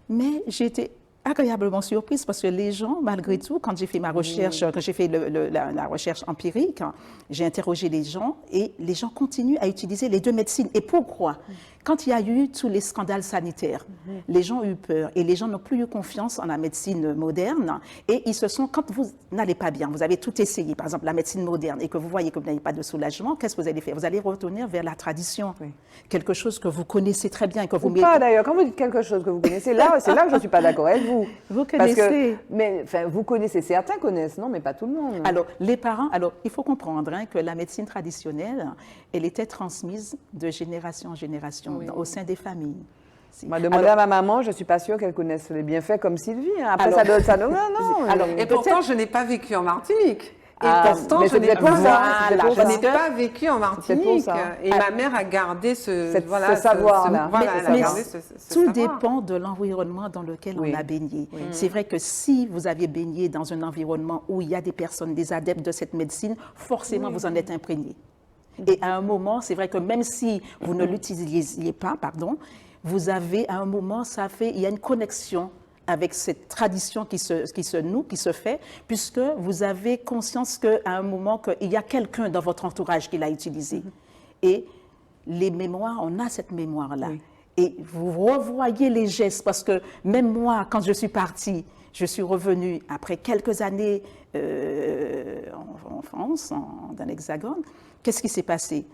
mais j'ai été agréablement surprise parce que les gens, malgré tout, quand j'ai fait ma recherche, quand j'ai fait la recherche empirique, j'ai interrogé les gens et les gens continuent à utiliser les deux médecines. Et pourquoi? Quand il y a eu tous les scandales sanitaires, les gens ont eu peur et les gens n'ont plus eu confiance en la médecine moderne, et ils se sont, quand vous n'allez pas bien, vous avez tout essayé, par exemple la médecine moderne, et que vous voyez que vous n'avez pas de soulagement, qu'est-ce que vous allez faire? Vous allez retourner vers la tradition, quelque chose que vous connaissez très bien et que vous mettez... Pas d'ailleurs, quand vous dites quelque chose que vous connaissez, c'est là que je ne suis pas d'accord avec vous. Vous connaissez. Vous connaissez, certains connaissent, non, mais pas tout le monde. Alors, les parents, il faut comprendre que la médecine traditionnelle, elle était transmise de génération en génération au sein des familles. Moi, demander à ma maman, je ne suis pas sûre qu'elle connaisse les bienfaits comme Sylvie. Après, ça donne... Non. Et pourtant, je n'ai pas vécu en Martinique. pourtant, je n'ai pas vécu en Martinique. Et ma mère a gardé ce savoir-là. Tout dépend de l'environnement dans lequel on a baigné. C'est vrai que si vous aviez baigné dans un environnement où il y a des personnes, des adeptes de cette médecine, forcément vous en êtes imprégné. Et à un moment, c'est vrai que même si vous ne l'utilisiez pas, vous avez à un moment, il y a une connexion avec cette tradition qui se fait, puisque vous avez conscience qu'à un moment, il y a quelqu'un dans votre entourage qui l'a utilisé. Et les mémoires, on a cette mémoire-là. Et vous revoyez les gestes, parce que même moi, quand je suis partie, je suis revenue après quelques années en France, dans l'Hexagone. Qu'est-ce qui s'est passé?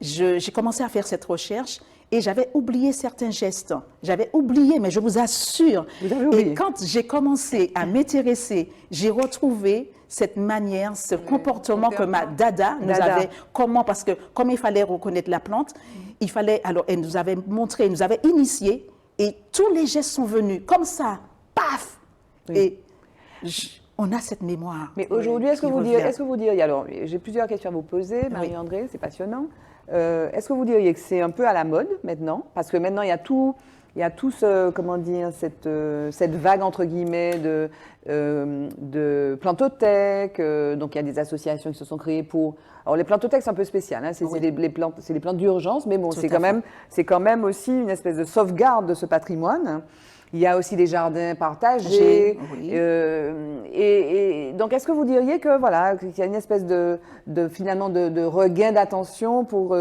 J'ai commencé à faire cette recherche et j'avais oublié certains gestes. J'avais oublié, mais je vous assure. Et quand j'ai commencé à m'intéresser, j'ai retrouvé cette manière, ce comportement que ma dada nous avait. Comment? Parce que comme il fallait reconnaître la plante, il fallait. Alors, elle nous avait montré, elle nous avait initié, et tous les gestes sont venus comme ça, paf. Et on a cette mémoire. Mais aujourd'hui, est-ce que vous diriez, alors j'ai plusieurs questions à vous poser, Marie-André, c'est passionnant. Est-ce que vous diriez que c'est un peu à la mode maintenant? Parce que maintenant, il y a tout ce, comment dire, cette vague, entre guillemets, de plantothèques. Donc, il y a des associations qui se sont créées pour... Alors, les plantothèques, c'est un peu spécial. Hein, c'est les plantes d'urgence, mais bon, c'est quand même aussi une espèce de sauvegarde de ce patrimoine. Il y a aussi des jardins partagés. Et donc, est-ce que vous diriez que voilà, qu'il y a une espèce finalement de regain d'attention pour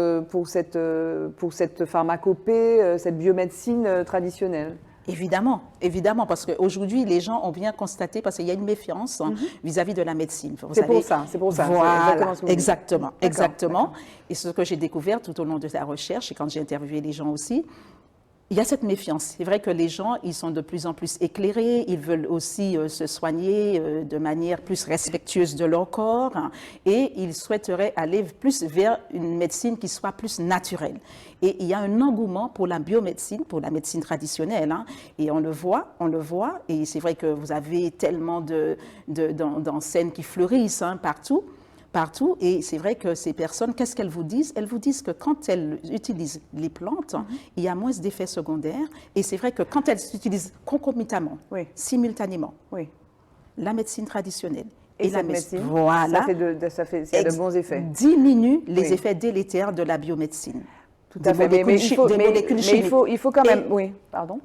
cette pharmacopée, cette biomédecine traditionnelle? Évidemment, parce qu'aujourd'hui, les gens ont bien constaté, parce qu'il y a une méfiance vis-à-vis de la médecine. C'est pour ça. Voilà, exactement. Et ce que j'ai découvert tout au long de la recherche, et quand j'ai interviewé les gens aussi, il y a cette méfiance. C'est vrai que les gens, ils sont de plus en plus éclairés, ils veulent aussi se soigner de manière plus respectueuse de leur corps, et ils souhaiteraient aller plus vers une médecine qui soit plus naturelle. Et il y a un engouement pour la biomédecine, pour la médecine traditionnelle, et on le voit, et c'est vrai que vous avez tellement d'enseignes qui fleurissent partout, et c'est vrai que ces personnes, qu'est-ce qu'elles vous disent? Elles vous disent que quand elles utilisent les plantes, il y a moins d'effets secondaires, et c'est vrai que quand elles s'utilisent concomitamment, simultanément, la médecine traditionnelle et la médecine, voilà, ça fait de bons effets. Diminue les effets délétères de la biomédecine. Tout à fait, mais il faut quand même... Pardon,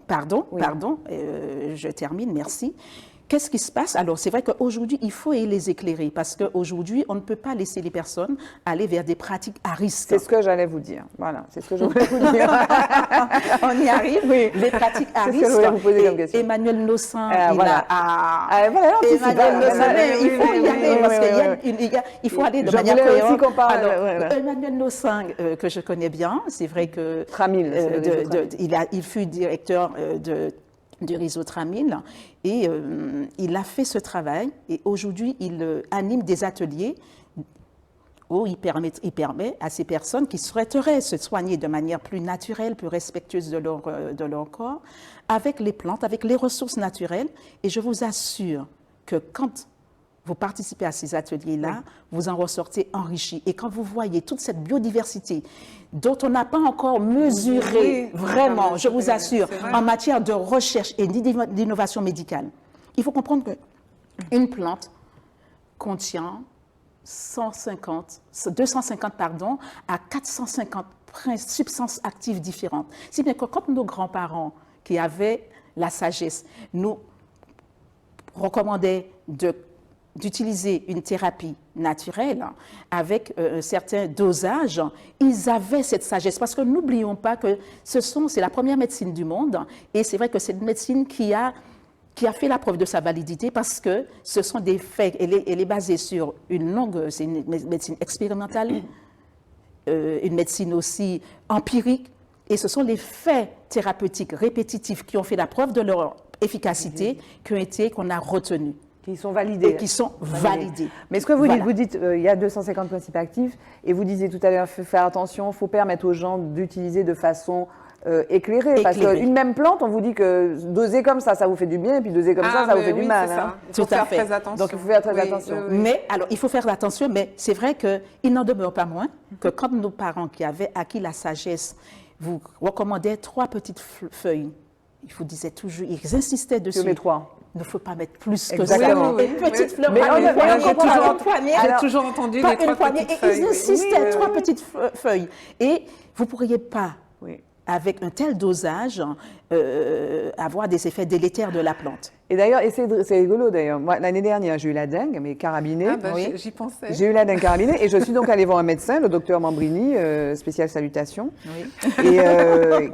je termine, merci. Qu'est-ce qui se passe? Alors, c'est vrai qu'aujourd'hui, il faut les éclairer parce qu'aujourd'hui, on ne peut pas laisser les personnes aller vers des pratiques à risque. C'est ce que j'allais vous dire. Voilà, c'est ce que je voulais vous dire. On y arrive. Les pratiques à risque. C'est ce que je voulais vous poser comme question. Emmanuel Nossin, Emmanuel Nossin, il faut y aller parce qu'il faut aller de manière cohérente. Emmanuel Nossin, que je connais bien, c'est vrai que il fut directeur du réseau Tramil, et il a fait ce travail, et aujourd'hui il anime des ateliers où il permet à ces personnes qui souhaiteraient se soigner de manière plus naturelle, plus respectueuse de leur corps, avec les plantes, avec les ressources naturelles, et je vous assure que quand vous participez à ces ateliers-là, vous en ressortez enrichis. Et quand vous voyez toute cette biodiversité dont on n'a pas encore mesuré, vraiment, je vous assure, en matière de recherche et d'innovation médicale, il faut comprendre qu'une plante contient 250 à 450 substances actives différentes. Si bien que quand nos grands-parents qui avaient la sagesse nous recommandaient d'utiliser une thérapie naturelle avec un certain dosage, ils avaient cette sagesse. Parce que n'oublions pas que c'est la première médecine du monde, et c'est vrai que c'est une médecine qui a fait la preuve de sa validité parce que ce sont des faits, elle est basée sur c'est une médecine expérimentale, une médecine aussi empirique, et ce sont les faits thérapeutiques répétitifs qui ont fait la preuve de leur efficacité qu'on a retenus. Qui sont validés. Et qui sont validés. Mais ce que vous dites, il y a 250 principes actifs, et vous disiez tout à l'heure, faire attention, il faut permettre aux gens d'utiliser de façon éclairée. Parce qu'une même plante, on vous dit que doser comme ça vous fait du bien, et puis doser comme ça vous fait du mal. Hein. Il faut faire très attention. Donc il faut faire très attention. Mais alors, il faut faire attention, mais c'est vrai qu'il n'en demeure pas moins que quand nos parents qui avaient acquis la sagesse vous recommandaient 3 petites feuilles, ils vous disaient toujours, ils insistaient dessus. Tu mets 3. Il ne faut pas mettre plus que Exactement. ça. Une petite fleur, mais j'ai toujours entendu les 3 petites feuilles. Ils insistaient, 3 petites feuilles. Et vous ne pourriez pas, avec un tel dosage, avoir des effets délétères de la plante. Et d'ailleurs, c'est rigolo d'ailleurs, moi l'année dernière j'ai eu la dengue, mais carabinée. J'y pensais. J'ai eu la dengue carabinée et je suis donc allée voir un médecin, le docteur Mambrini, spécial salutation, et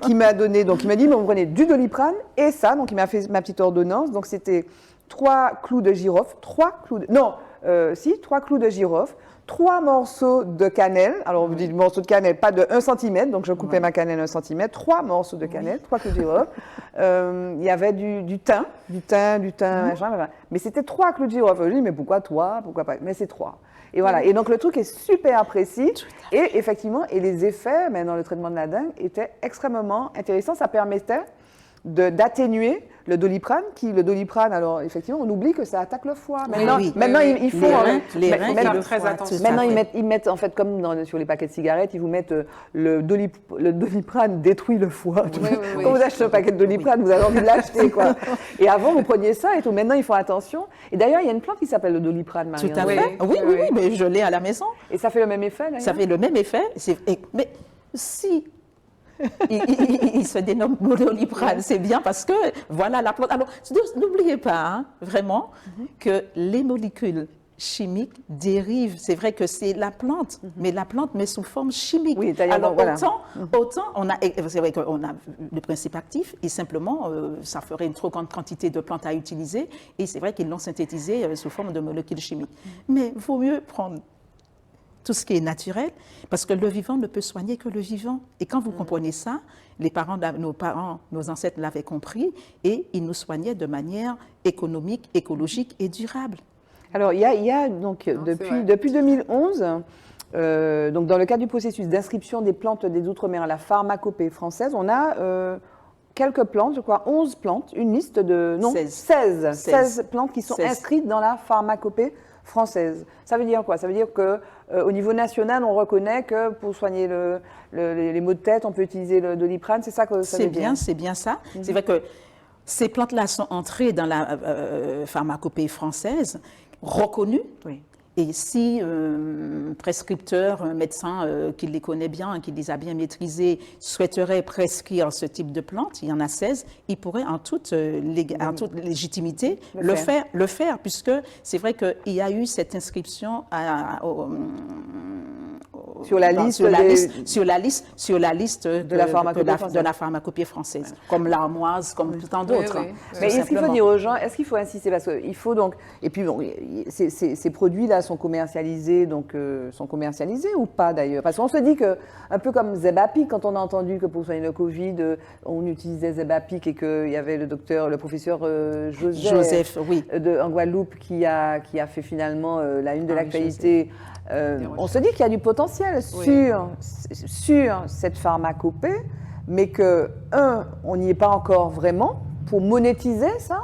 qui m'a donné, donc il m'a dit, mais vous prenez du Doliprane et ça, donc il m'a fait ma petite ordonnance, donc c'était 3 clous de girofle, 3 clous de girofle, 3 morceaux de cannelle, alors on vous dit morceaux de cannelle, pas de 1 cm, donc je coupais ma cannelle 1 cm, 3 morceaux de cannelle, 3 clous de girofle, il y avait du thym, machin, mais c'était 3 clous de girofle. Je dis, mais pourquoi 3, pourquoi pas, mais c'est 3. Et voilà, et donc le truc est super précis, et effectivement, et les effets, mais dans le traitement de la dengue, étaient extrêmement intéressants, ça permettait d'atténuer le Doliprane, alors effectivement, on oublie que ça attaque le foie. Maintenant, ils font les reins, très attention. Maintenant, ils mettent, en fait, comme sur les paquets de cigarettes, ils vous mettent le Doliprane détruit le foie. Quand vous achetez un paquet de Doliprane, vous avez envie de l'acheter, quoi. Et avant, vous preniez ça et tout. Maintenant, ils font attention. Et d'ailleurs, il y a une plante qui s'appelle le Doliprane, Marianne. Tout à fait. Oui, mais je l'ai à la maison. Et ça fait le même effet, d'ailleurs. Ça fait le même effet. Mais si il se dénomme Doliprane, c'est bien parce que voilà la plante. Alors, n'oubliez pas vraiment que les molécules chimiques dérivent. C'est vrai que c'est la plante, mais la plante mais sous forme chimique. Oui, alors autant c'est vrai qu'on a le principe actif et simplement ça ferait une trop grande quantité de plantes à utiliser et c'est vrai qu'ils l'ont synthétisé sous forme de molécules chimiques. Mais il vaut mieux prendre tout ce qui est naturel, parce que le vivant ne peut soigner que le vivant. Et quand vous comprenez ça, nos ancêtres l'avaient compris, et ils nous soignaient de manière économique, écologique et durable. Alors, il y a donc, depuis 2011, donc dans le cadre du processus d'inscription des plantes des Outre-mer à la pharmacopée française, on a quelques plantes, je crois 11 plantes, une liste de... Non, 16 plantes qui sont inscrites dans la pharmacopée française. Ça veut dire quoi? Ça veut dire qu'au niveau national, on reconnaît que pour soigner les maux de tête, on peut utiliser le Doliprane. C'est ça que ça veut dire? C'est bien ça. C'est vrai que ces plantes-là sont entrées dans la pharmacopée française, reconnues. Oui. Et si un prescripteur, un médecin qui les connaît bien, qui les a bien maîtrisés, souhaiterait prescrire ce type de plante, il y en a 16, il pourrait en toute légitimité le faire, puisque c'est vrai qu'il y a eu cette inscription sur la liste de la pharmacopée française, comme l'armoise, comme tant d'autres. Mais est-ce qu'il faut dire aux gens, est-ce qu'il faut insister, parce qu'il faut donc, et puis bon, ces produits-là sont commercialisés ou pas d'ailleurs? Parce qu'on se dit que, un peu comme Zebapic, quand on a entendu que pour soigner le Covid, on utilisait Zebapic et qu'il y avait le professeur Joseph en Guadeloupe qui a fait finalement la une de l'actualité. On se dit qu'il y a du potentiel sur cette pharmacopée, mais que, on n'y est pas encore vraiment pour monétiser ça.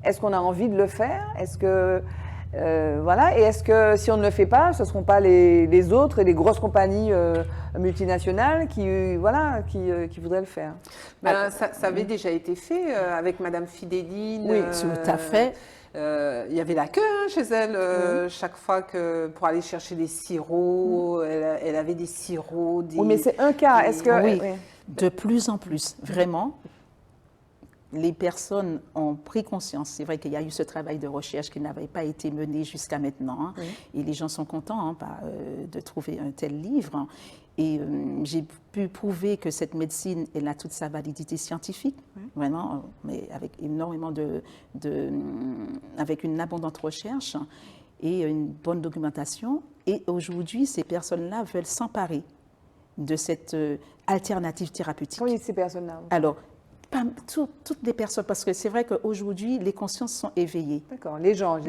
Est-ce qu'on a envie de le faire? Est-ce que et est-ce que si on ne le fait pas, ce ne seront pas les autres et les grosses compagnies multinationales qui voudraient le faire? Ça avait déjà été fait avec Madame Fidéline. Oui, tout à fait. Il y avait la queue chez elle chaque fois pour aller chercher des sirops. Elle avait des sirops. Oui, mais c'est un cas. Est-ce que de plus en plus, vraiment, les personnes ont pris conscience. C'est vrai qu'il y a eu ce travail de recherche qui n'avait pas été mené jusqu'à maintenant. Et les gens sont contents de trouver un tel livre. Et j'ai pu prouver que cette médecine, elle a toute sa validité scientifique, vraiment, mais avec énormément avec une abondante recherche et une bonne documentation. Et aujourd'hui, ces personnes-là veulent s'emparer de cette alternative thérapeutique. Oui, ces personnes-là. Alors, pas toutes les personnes, parce que c'est vrai qu'aujourd'hui, les consciences sont éveillées. D'accord, les gens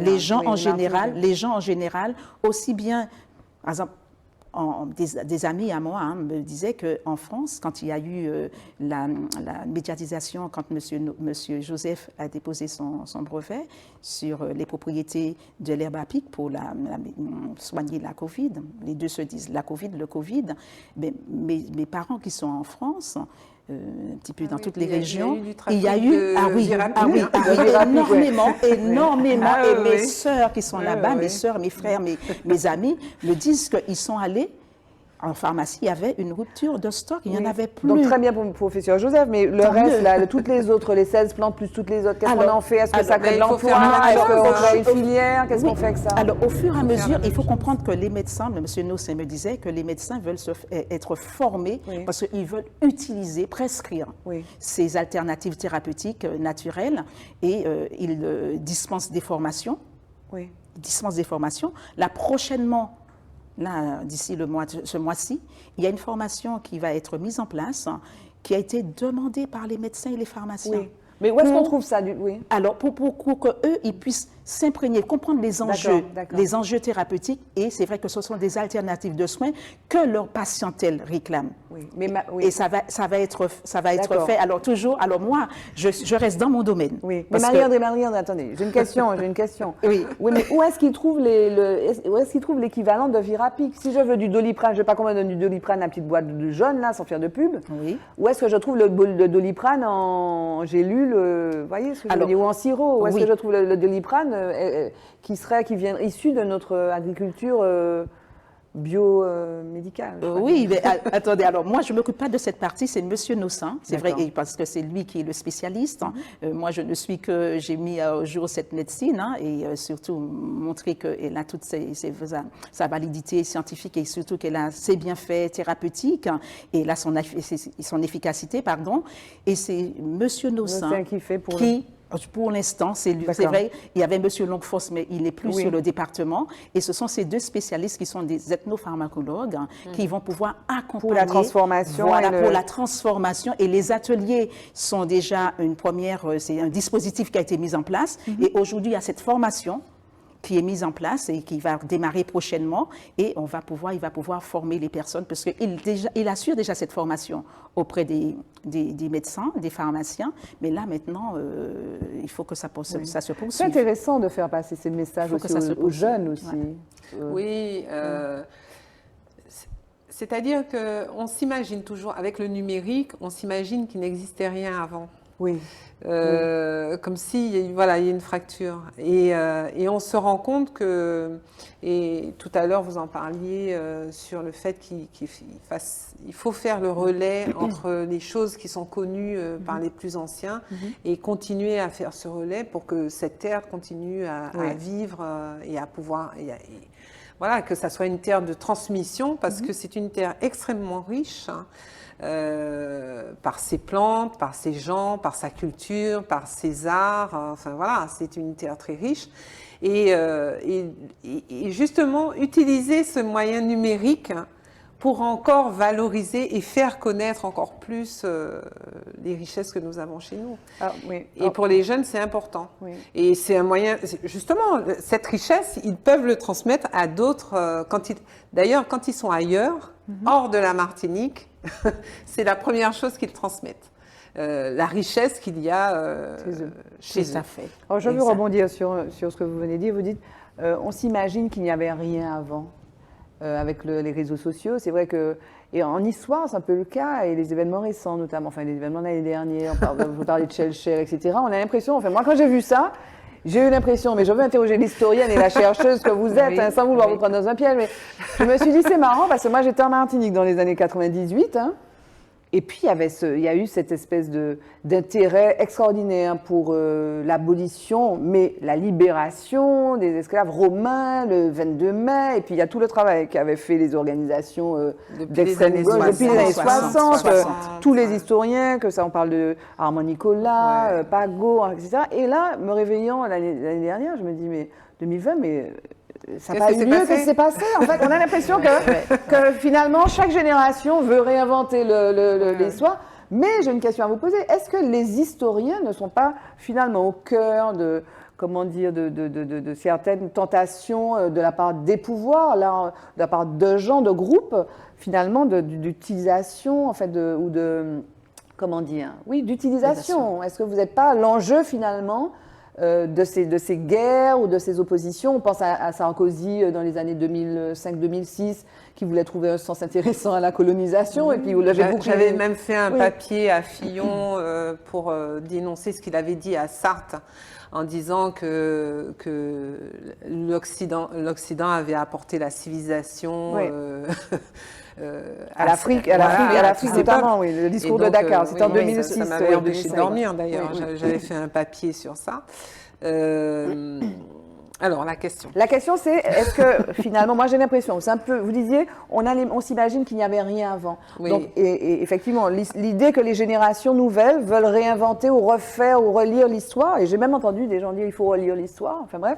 en général, aussi bien, par exemple, des amis à moi me disaient qu'en France, quand il y a eu la médiatisation, quand monsieur Joseph a déposé son brevet sur les propriétés de l'herbe à pic pour soigner la Covid, les deux se disent la Covid, le Covid, mais mes parents qui sont en France, un petit peu dans toutes les régions. Il y a eu énormément. Et mes sœurs qui sont là-bas, mes sœurs, mes frères, mes amis, me disent qu'ils sont allés en pharmacie, il y avait une rupture de stock, il n'y en avait plus. Donc très bien pour le professeur Joseph, mais le reste, là, toutes les autres, les 16 plantes plus toutes les autres, qu'est-ce qu'on en fait? Est-ce que ça crée de l'emploi? Est-ce qu'on crée une filière? Qu'est-ce qu'on fait avec ça? Alors au fur et à mesure, il faut comprendre que les médecins, M. Nossin me disait que les médecins veulent être formés parce qu'ils veulent utiliser, prescrire ces alternatives thérapeutiques naturelles et ils dispensent des formations. Ils dispensent des formations. Là, prochainement, là, d'ici ce mois-ci, il y a une formation qui va être mise en place, qui a été demandée par les médecins et les pharmaciens. Oui. Mais où est-ce qu'on trouve ça? Alors, pour qu'eux, ils puissent s'imprégner, comprendre les enjeux thérapeutiques, et c'est vrai que ce sont des alternatives de soins que leur patientèle réclame. Et ça va être fait. Alors, alors moi, je reste dans mon domaine. Oui. Mais Marie-André, attendez, j'ai une question. Oui, mais où est-ce qu'ils trouvent l'équivalent de Virapic? Si je veux du Doliprane, je ne sais pas combien donne du Doliprane, la petite boîte de jaune, là, sans faire de pub. Oui. Où est-ce que je trouve le Doliprane en gélule, vous voyez ce que je veux dire, ou en sirop? Où est-ce que je trouve le Doliprane qui vient issu de notre agriculture biomédicale? Oui, mais attendez, alors moi je ne m'occupe pas de cette partie, c'est M. Nossin, c'est vrai, parce que c'est lui qui est le spécialiste. Moi je ne suis que, j'ai mis au jour cette médecine et surtout montrer qu'elle a toute sa validité scientifique et surtout qu'elle a ses bienfaits thérapeutiques et là son efficacité, pardon. Et c'est M. Nossin pour l'instant, c'est lui. C'est vrai, il y avait M. Longfosse, mais il n'est plus sur le département. Et ce sont ces deux spécialistes qui sont des ethnopharmacologues qui vont pouvoir accompagner pour la transformation. Pour la transformation. Et les ateliers sont déjà c'est un dispositif qui a été mis en place. Et aujourd'hui, il y a cette formation qui est mise en place et qui va démarrer prochainement et il va pouvoir former les personnes parce qu'il assure déjà cette formation auprès des médecins, des pharmaciens, mais là maintenant il faut que ça se poursuive. C'est intéressant de faire passer ces messages aux jeunes aussi. Oui, c'est-à-dire qu'on s'imagine toujours, avec le numérique, on s'imagine qu'il n'existait rien avant. Oui. Comme si, voilà, il y a une fracture. Et on se rend compte que, et tout à l'heure vous en parliez sur le fait qu'il faut faire le relais entre les choses qui sont connues par les plus anciens et continuer à faire ce relais pour que cette terre continue à vivre et à pouvoir... voilà, que ça soit une terre de transmission parce que c'est une terre extrêmement riche. Par ses plantes, par ses gens, par sa culture, par ses arts. Enfin voilà, c'est une terre très riche. Et justement, utiliser ce moyen numérique pour encore valoriser et faire connaître encore plus les richesses que nous avons chez nous. Et pour les jeunes, c'est important. Et c'est un moyen, justement, cette richesse, ils peuvent le transmettre à d'autres. D'ailleurs, quand ils sont ailleurs, hors de la Martinique, c'est la première chose qu'ils transmettent. La richesse qu'il y a chez eux. Alors, je veux rebondir sur ce que vous venez de dire. Vous dites, on s'imagine qu'il n'y avait rien avant. Avec les réseaux sociaux, c'est vrai que, et en histoire, c'est un peu le cas, et les événements récents notamment, enfin les événements de l'année dernière, vous parlez de Shell, etc., on a l'impression, enfin moi quand j'ai vu ça, j'ai eu l'impression, mais je veux interroger l'historienne et la chercheuse que vous êtes, sans vouloir vous prendre dans un piège, mais je me suis dit c'est marrant, parce que moi j'étais en Martinique dans les années 98, et puis il y a eu cette espèce d'intérêt extraordinaire pour l'abolition, mais la libération des esclaves romains le 22 mai, et puis il y a tout le travail qu'avaient fait les organisations depuis les années 60, tous les historiens, que ça on parle de Armand Nicolas, Pagot, etc. Et là, me réveillant l'année dernière, je me dis mais 2020, mais... ça n'a pas eu lieu, qu'est-ce qui s'est passé? En fait, on a l'impression que finalement, chaque génération veut réinventer l'histoire. Mais j'ai une question à vous poser. Est-ce que les historiens ne sont pas finalement au cœur de comment dire, de certaines tentations de la part des pouvoirs, là, de la part de gens, de groupes, finalement, d'utilisation, en fait, comment dire, oui, d'utilisation. Est-ce que vous n'êtes pas l'enjeu, finalement, de ces guerres ou de ces oppositions? On pense à Sarkozy dans les années 2005-2006, qui voulait trouver un sens intéressant à la colonisation. Et puis vous l'avez beaucoup. J'avais même fait un papier à Fillon pour dénoncer ce qu'il avait dit à Sartre, en disant que l'Occident avait apporté la civilisation à l'Afrique notamment, oui, le discours de Dakar, c'était en 2006. Ça m'avait empêché de dormir d'ailleurs, j'avais fait un papier sur ça. Alors, la question. La question, c'est, est-ce que finalement, moi j'ai l'impression, c'est un peu, vous disiez, on s'imagine qu'il n'y avait rien avant. Oui. Donc, et effectivement, l'idée que les générations nouvelles veulent réinventer ou refaire ou relire l'histoire, et j'ai même entendu des gens dire il faut relire l'histoire, enfin bref,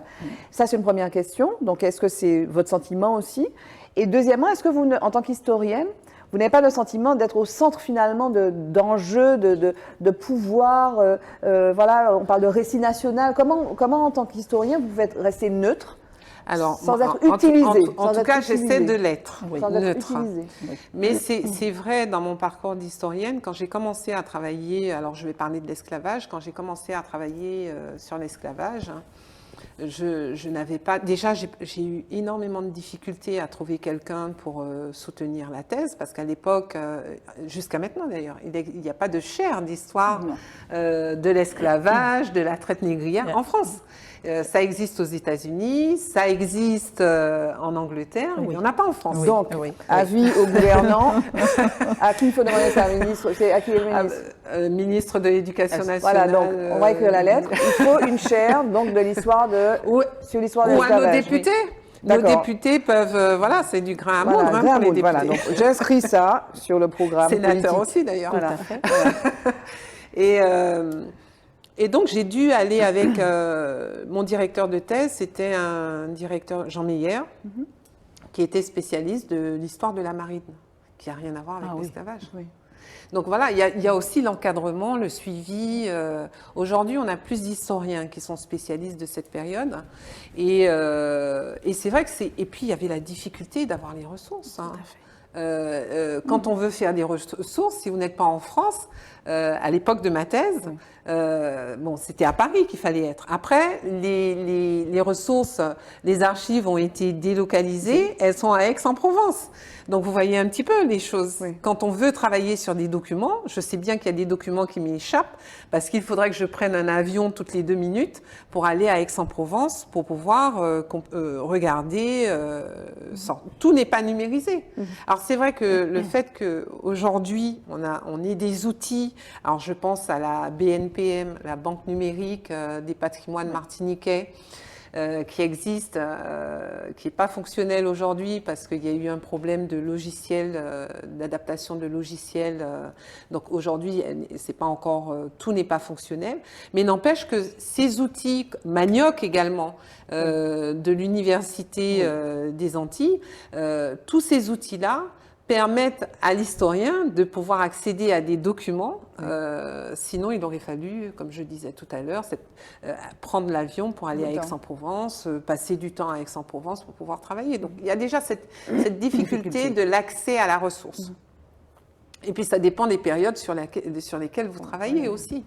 ça c'est une première question. Donc, est-ce que c'est votre sentiment aussi? Et deuxièmement, est-ce que vous, en tant qu'historienne, vous n'avez pas le sentiment d'être au centre finalement d'enjeux, de pouvoir, voilà, on parle de récit national. Comment en tant qu'historien, vous pouvez rester neutre sans être utilisé? En tout cas, j'essaie de l'être, neutre. Oui. Mais c'est vrai, dans mon parcours d'historienne, quand j'ai commencé à travailler, alors je vais parler de l'esclavage, quand j'ai commencé à travailler sur l'esclavage, je n'avais pas... Déjà, j'ai eu énormément de difficultés à trouver quelqu'un pour soutenir la thèse, parce qu'à l'époque, jusqu'à maintenant d'ailleurs, il n'y a pas de chaire d'histoire de l'esclavage, de la traite négrière en France. Ça existe aux États-Unis, ça existe en Angleterre, mais on n'a pas en France. Oui. Donc, avis au gouvernant, à qui il faut demander ça, ministre? C'est à qui est le ministre? Ministre de l'Éducation nationale. Voilà, donc on va écrire la lettre. Il faut une chaire donc de l'histoire sur l'histoire de l'esclavage. Ou à nos députés. Oui. Nos députés peuvent, voilà, c'est du grain à moudre pour les députés. Voilà, donc j'inscris ça sur le programme sénateur politique. aussi d'ailleurs. Voilà. Et donc j'ai dû aller avec mon directeur de thèse, c'était un directeur, Jean Meyer, qui était spécialiste de l'histoire de la marine, qui n'a rien à voir avec l'esclavage. Oui. Donc voilà, il y a aussi l'encadrement, le suivi. Aujourd'hui, on a plus d'historiens qui sont spécialistes de cette période. Et c'est vrai que c'est... Et puis, il y avait la difficulté d'avoir les ressources. Hein. Quand on veut faire des ressources, si vous n'êtes pas en France, à l'époque de ma thèse, bon, c'était à Paris qu'il fallait être. Après, les ressources, les archives ont été délocalisées, elles sont à Aix-en-Provence. Donc, vous voyez un petit peu les choses. Oui. Quand on veut travailler sur des documents, je sais bien qu'il y a des documents qui m'échappent parce qu'il faudrait que je prenne un avion toutes les 2 minutes pour aller à Aix-en-Provence pour pouvoir regarder. Tout n'est pas numérisé. Alors, c'est vrai que le fait qu'aujourd'hui, on ait des outils, alors je pense à la BNPM, la Banque numérique des patrimoines martiniquais, qui existe, qui n'est pas fonctionnel aujourd'hui parce qu'il y a eu un problème de logiciel, d'adaptation de logiciels. Donc aujourd'hui, c'est pas encore, tout n'est pas fonctionnel. Mais n'empêche que ces outils, Manioc également, de l'Université des Antilles, tous ces outils-là permettent à l'historien de pouvoir accéder à des documents. Sinon, il aurait fallu, comme je disais tout à l'heure, prendre l'avion pour aller à Aix-en-Provence, passer du temps à Aix-en-Provence pour pouvoir travailler. Donc, il y a déjà cette difficulté de l'accès à la ressource. Et puis, ça dépend des périodes sur lesquelles vous travaillez aussi.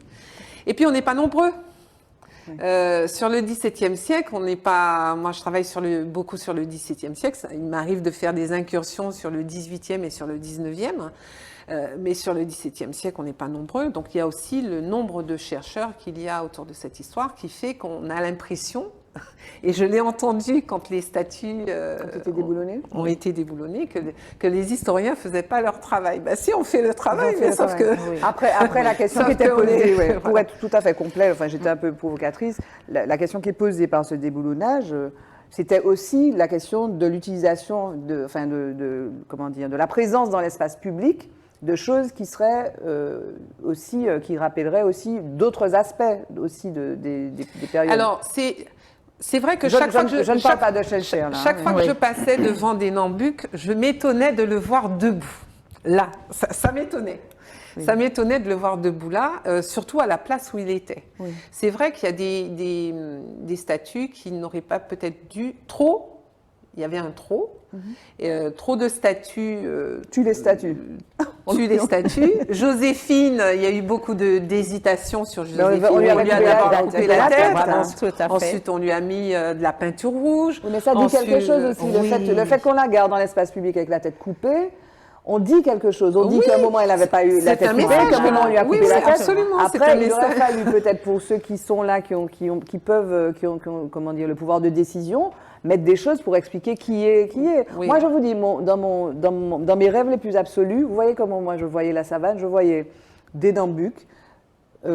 Et puis, on n'est pas nombreux. Sur le XVIIe siècle, on n'est pas. Moi, je travaille beaucoup sur le XVIIe siècle. Il m'arrive de faire des incursions sur le XVIIIe et sur le XIXe. Mais sur le XVIIe siècle, on n'est pas nombreux. Donc, il y a aussi le nombre de chercheurs qu'il y a autour de cette histoire qui fait qu'on a l'impression, et je l'ai entendu quand les statues ont été déboulonnées, que les historiens ne faisaient pas leur travail. Ben, si, on fait le travail, mais sauf que... Oui. Après, la question qui était posée, pour être tout à fait complet, enfin, j'étais un peu provocatrice, la question qui est posée par ce déboulonnage, c'était aussi la question de l'utilisation, de la présence dans l'espace public de choses qui seraient aussi, qui rappelleraient aussi d'autres aspects aussi des périodes. Alors, c'est vrai que chaque fois que je passais devant des Nambucks, je m'étonnais de le voir debout. là. Ça m'étonnait. Oui. Ça m'étonnait de le voir debout là, surtout à la place où il était. Oui. C'est vrai qu'il y a des statues qui n'auraient pas peut-être dû trop. Il y avait un trop. Trop de statues. Tue les statues. Tue les statues. Joséphine, il y a eu beaucoup d'hésitation sur Joséphine. On lui a d'abord coupé la tête. Voilà, ensuite, on lui a mis de la peinture rouge. Oui, mais ça dit quelque chose aussi. Le fait qu'on la garde dans l'espace public avec la tête coupée. On dit quelque chose. On dit qu'à un moment, elle n'avait pas eu la tête coupée, qu'à un moment, on lui a coupé la tête. Absolument, après, il aurait fallu peut-être pour ceux qui sont là, qui ont comment dire, le pouvoir de décision, mettre des choses pour expliquer qui est. Oui. Moi, je vous dis, dans mes rêves les plus absolus, vous voyez comment moi je voyais la savane, je voyais des Dambuc,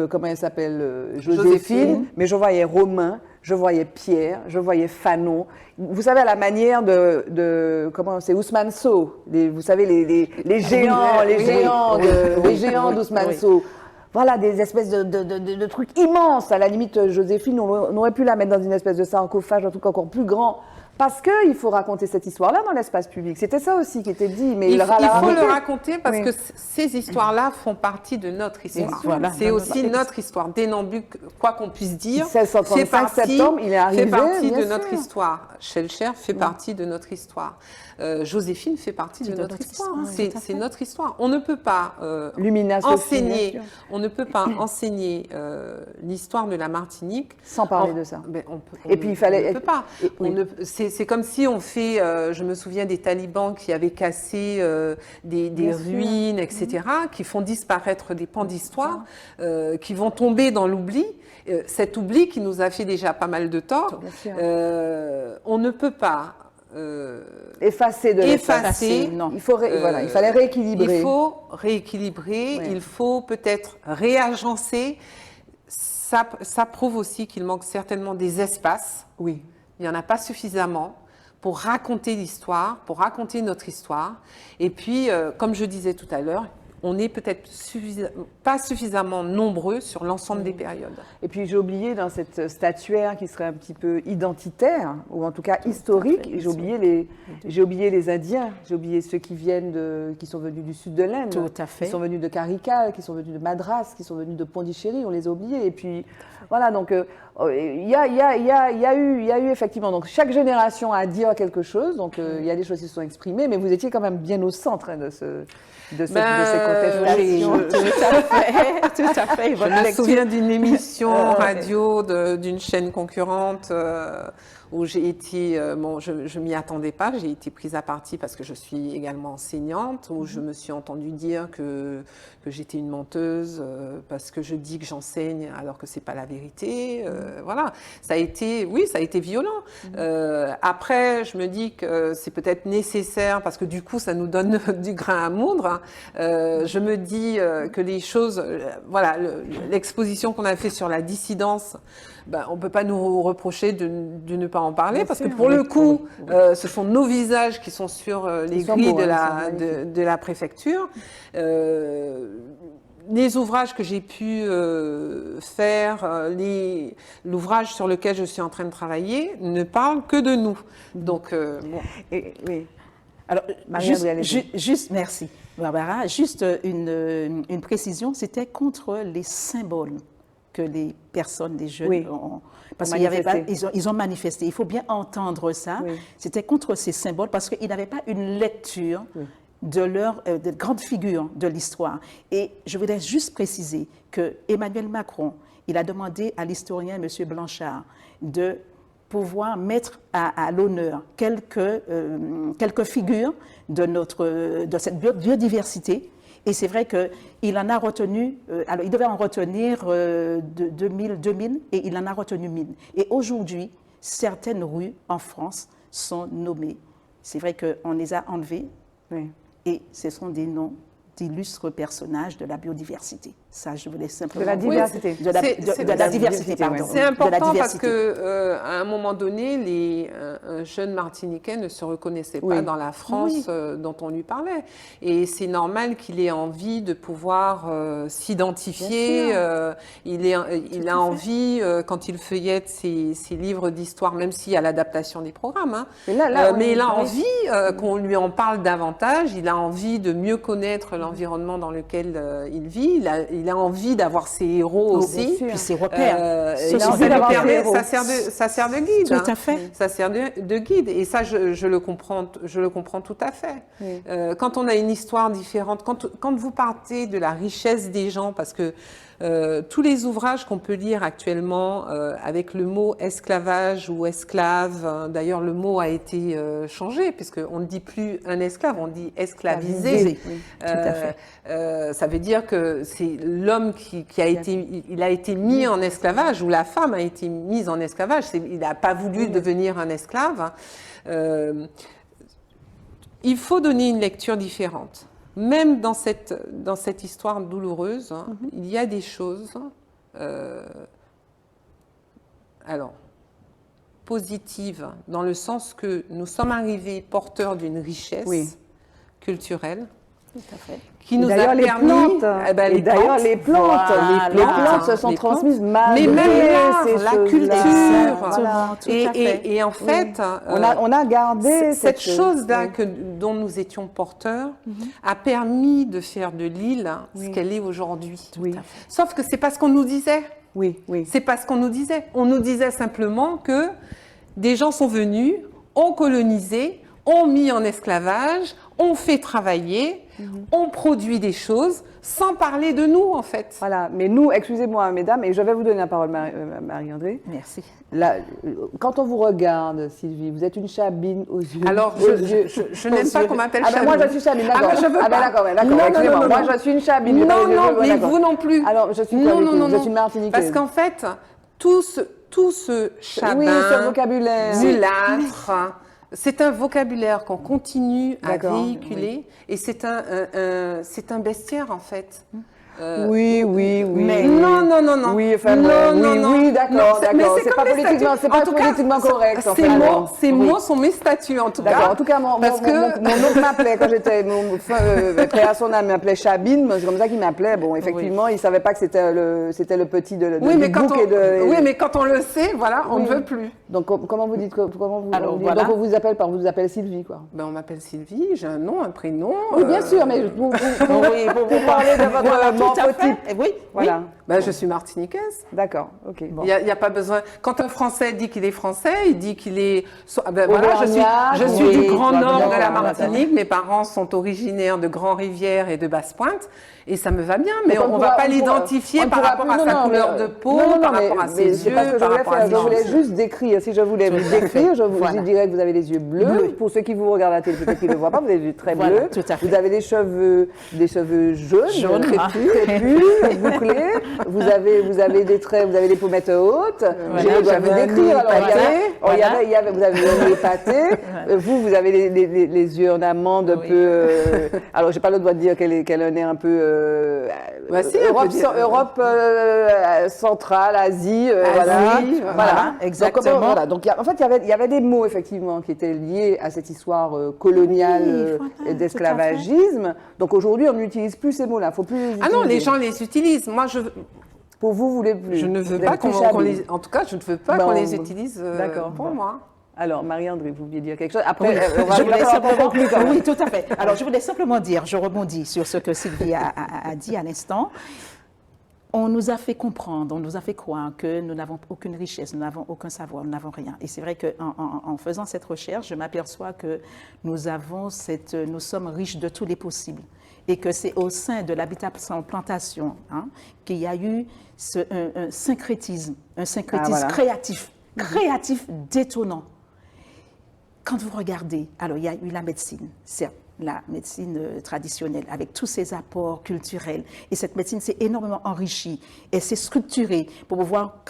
comment elle s'appelle, Joséphine, mais je voyais Romain, je voyais Pierre, je voyais Fanon. Vous savez, à la manière comment c'est Ousmane Sow, vous savez, les géants, les géants d'Ousmane Sow. Voilà, des espèces de trucs immenses. À la limite, Joséphine, on aurait pu la mettre dans une espèce de sarcophage, un truc encore plus grand. Parce qu'il faut raconter cette histoire-là dans l'espace public. C'était ça aussi qui était dit. Mais il faut le raconter parce que ces histoires-là font partie de notre histoire. Voilà, c'est aussi notre histoire. Des Nambuc, quoi qu'on puisse dire, 1635 septembre, il est arrivé, fait partie de notre histoire. Schellcher fait partie de notre histoire. Joséphine fait partie de notre histoire. C'est notre histoire. On ne peut pas enseigner. On ne peut pas enseigner l'histoire de la Martinique sans parler de ça. Et puis il fallait. On ne peut pas. C'est comme si on fait. Je me souviens des talibans qui avaient cassé des ruines, etc., qui font disparaître des pans d'histoire, qui vont tomber dans l'oubli. Cet oubli qui nous a fait déjà pas mal de tort. On ne peut pas. Effacer de l'espace. Non. Il fallait rééquilibrer. Il faut rééquilibrer, il faut peut-être réagencer. Ça prouve aussi qu'il manque certainement des espaces. Oui. Il n'y en a pas suffisamment pour raconter l'histoire, pour raconter notre histoire. Et puis, comme je disais tout à l'heure, on n'est peut-être pas suffisamment nombreux sur l'ensemble des périodes. Et puis j'ai oublié dans cette statuaire qui serait un petit peu identitaire, ou en tout cas historique, j'ai oublié les Indiens, j'ai oublié ceux qui sont venus du sud de l'Inde, qui sont venus de Carical, qui sont venus de Madras, qui sont venus de Pondichéry, on les a oubliés. Et puis voilà, donc il y a eu effectivement, donc chaque génération a à dire quelque chose, donc il y a des choses qui se sont exprimées, mais vous étiez quand même bien au centre de ces contestations. Tout à fait. Je me souviens d'une émission radio d'une chaîne concurrente où j'ai été, je m'y attendais pas, j'ai été prise à partie parce que je suis également enseignante, où je me suis entendue dire que j'étais une menteuse parce que je dis que j'enseigne alors que c'est pas la vérité. Voilà, ça a été violent. Après, je me dis que c'est peut-être nécessaire parce que du coup, ça nous donne du grain à moudre. Je me dis que les choses, voilà, l'exposition qu'on a fait sur la dissidence, on ne peut pas nous reprocher de ne pas en parler, parce que pour le coup, ce sont nos visages qui sont sur les grilles de la préfecture. Les ouvrages que j'ai pu faire, l'ouvrage sur lequel je suis en train de travailler, ne parlent que de nous. Donc, oui. Alors, merci, Barbara. Juste une précision, c'était contre les symboles que les personnes, les jeunes ont... Parce qu'il y avait pas, ils ont manifesté. Il faut bien entendre ça. Oui. C'était contre ces symboles parce qu'ils n'avaient pas une lecture de grandes figures de l'histoire. Et je voudrais juste préciser que Emmanuel Macron, il a demandé à l'historien M. Blanchard de pouvoir mettre à l'honneur quelques figures de cette biodiversité. Et c'est vrai qu'il en a retenu, alors il devait en retenir 2000 et il en a retenu 1000. Et aujourd'hui, certaines rues en France sont nommées. C'est vrai qu'on les a enlevées et ce sont des noms d'illustres personnages de la biodiversité. Ça, je voulais simplement... De la diversité. De la diversité, pardon. C'est important parce qu'à un moment donné, un jeune Martiniquais ne se reconnaissait pas dans la France dont on lui parlait. Et c'est normal qu'il ait envie de pouvoir s'identifier. Il a envie, quand il feuillette ses livres d'histoire, même s'il y a l'adaptation des programmes, hein, mais il a envie qu'on lui en parle davantage. Il a envie de mieux connaître l'environnement dans lequel il vit. Il a envie d'avoir ses héros aussi. Puis ses repères. Ça sert de guide. Tout à fait. Ça sert de guide. Et ça, je le comprends tout à fait. Oui. Quand on a une histoire différente, quand vous partez de la richesse des gens, parce que tous les ouvrages qu'on peut lire actuellement avec le mot esclavage ou esclave, d'ailleurs le mot a été changé puisqu'on ne dit plus un esclave, on dit esclavisé. Oui, tout à fait. Ça veut dire que c'est l'homme qui a été mis en esclavage ou la femme a été mise en esclavage. Il n'a pas voulu devenir un esclave. Il faut donner une lecture différente. Même dans cette histoire douloureuse, il y a des choses positives, dans le sens que nous sommes arrivés porteurs d'une richesse culturelle. Tout à fait. Qui nous a permis... les plantes se sont transmises malgré mais même la culture. Voilà. Et en fait, on a gardé cette chose-là dont nous étions porteurs a permis de faire de l'île ce qu'elle est aujourd'hui. Oui. Sauf que c'est pas ce qu'on nous disait. Oui. C'est pas ce qu'on nous disait. On nous disait simplement que des gens sont venus, ont colonisé, ont mis en esclavage, ont fait travailler, on produit des choses sans parler de nous, en fait. Voilà, mais nous, excusez-moi, mesdames, et je vais vous donner la parole, Marie-André. Merci. Là, quand on vous regarde, Sylvie, vous êtes une chabine aux yeux. Alors, je n'aime pas qu'on m'appelle chabine. Moi, je suis chabine, d'accord. D'accord, excusez-moi. Moi, je suis une chabine. Non, mais vous non plus. Alors, je suis quoi, je suis une Martiniquaise. Parce qu'en fait, tout ce chabin, ce vocabulaire, mulâtre, c'est un vocabulaire qu'on continue à véhiculer et c'est un bestiaire en fait. Oui. Mais non. Oui, d'accord. C'est pas politiquement correct. Ces mots sont mes statuts en tout cas. En tout cas, mon oncle m'appelait quand j'étais prêt à son âme, m'appelait Chabine. C'est comme ça qu'il m'appelait. Bon, effectivement, il savait pas que c'était le petit de oui, mais quand on le sait, voilà, on ne veut plus. Donc comment vous dites donc on vous appelle Sylvie quoi. Ben on m'appelle Sylvie, j'ai un nom, un prénom. Oui, bien sûr, mais vous parlez de votre morphotype. Oui, voilà. Ben, je suis martiniquaise. D'accord, ok. Il n'y a pas besoin. Quand un Français dit qu'il est français, il dit qu'il est. Voilà, je suis du Grand Nord de la Martinique. Mes parents sont originaires de Grand-Rivière et de Basse-Pointe. Et ça me va bien, mais on ne va pas l'identifier par rapport à sa couleur de peau, par rapport à ses yeux, par rapport à ses Je voulais juste décrire. Si je voulais vous décrire, je vous dirais que vous avez les yeux bleus. Pour ceux qui vous regardent à la télé, peut-être qu'ils ne le voient pas, vous avez les yeux très bleus. Vous avez des cheveux jaunes, crépus, bouclés. Vous avez des traits, vous avez des pommettes hautes. Je dois vous décrire. Alors, vous avez les nez épaté. Vous avez les yeux en amande un peu. Alors, j'ai pas le droit de dire qu'elle a un nez un peu. Europe centrale, Asie, voilà, exactement. Donc, en fait, il y avait des mots effectivement qui étaient liés à cette histoire coloniale et d'esclavagisme. Donc aujourd'hui, on n'utilise plus ces mots-là. Faut plus les utiliser. Ah non, les gens les utilisent. Moi, pour vous voulez plus. Je ne veux pas qu'on les. En tout cas, je ne veux pas qu'on les utilise. Pour moi. Alors, Marie-André, vous vouliez dire quelque chose? Après, je voulais simplement... Oui, tout à fait. Alors, je voulais simplement dire, je rebondis sur ce que Sylvie a dit à l'instant. On nous a fait comprendre, on nous a fait croire que nous n'avons aucune richesse, nous n'avons aucun savoir, nous n'avons rien. Et c'est vrai qu'en faisant cette recherche, je m'aperçois que nous sommes riches de tous les possibles. Et que c'est au sein de l'habitat sans plantation qu'il y a eu un syncrétisme créatif détonnant. Quand vous regardez, alors il y a eu la médecine, certes, la médecine traditionnelle, avec tous ses apports culturels. Et cette médecine s'est énormément enrichie et s'est structurée pour pouvoir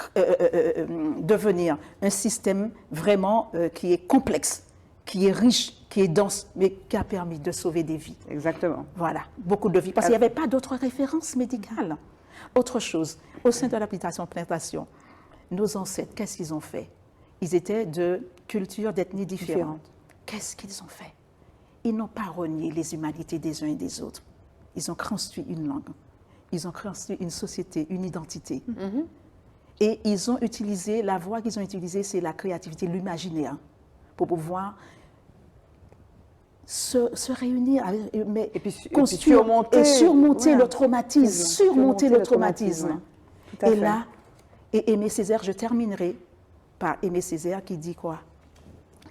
devenir un système vraiment qui est complexe, qui est riche, qui est dense, mais qui a permis de sauver des vies. Exactement. Voilà, beaucoup de vies, parce qu'il n'y avait pas d'autres références médicales. Autre chose, au sein de l'application plantation, nos ancêtres, qu'est-ce qu'ils ont fait? Ils étaient de cultures, d'ethnies différentes. Qu'est-ce qu'ils ont fait? Ils n'ont pas renié les humanités des uns et des autres. Ils ont construit une langue. Ils ont construit une société, une identité. Et ils ont utilisé, la voie qu'ils ont utilisée, c'est la créativité, l'imaginaire, pour pouvoir se réunir, mais et puis surmonter le traumatisme, surmonter le traumatisme. Ouais. Et là, et Aimé Césaire, je terminerai par Aimé Césaire qui dit quoi?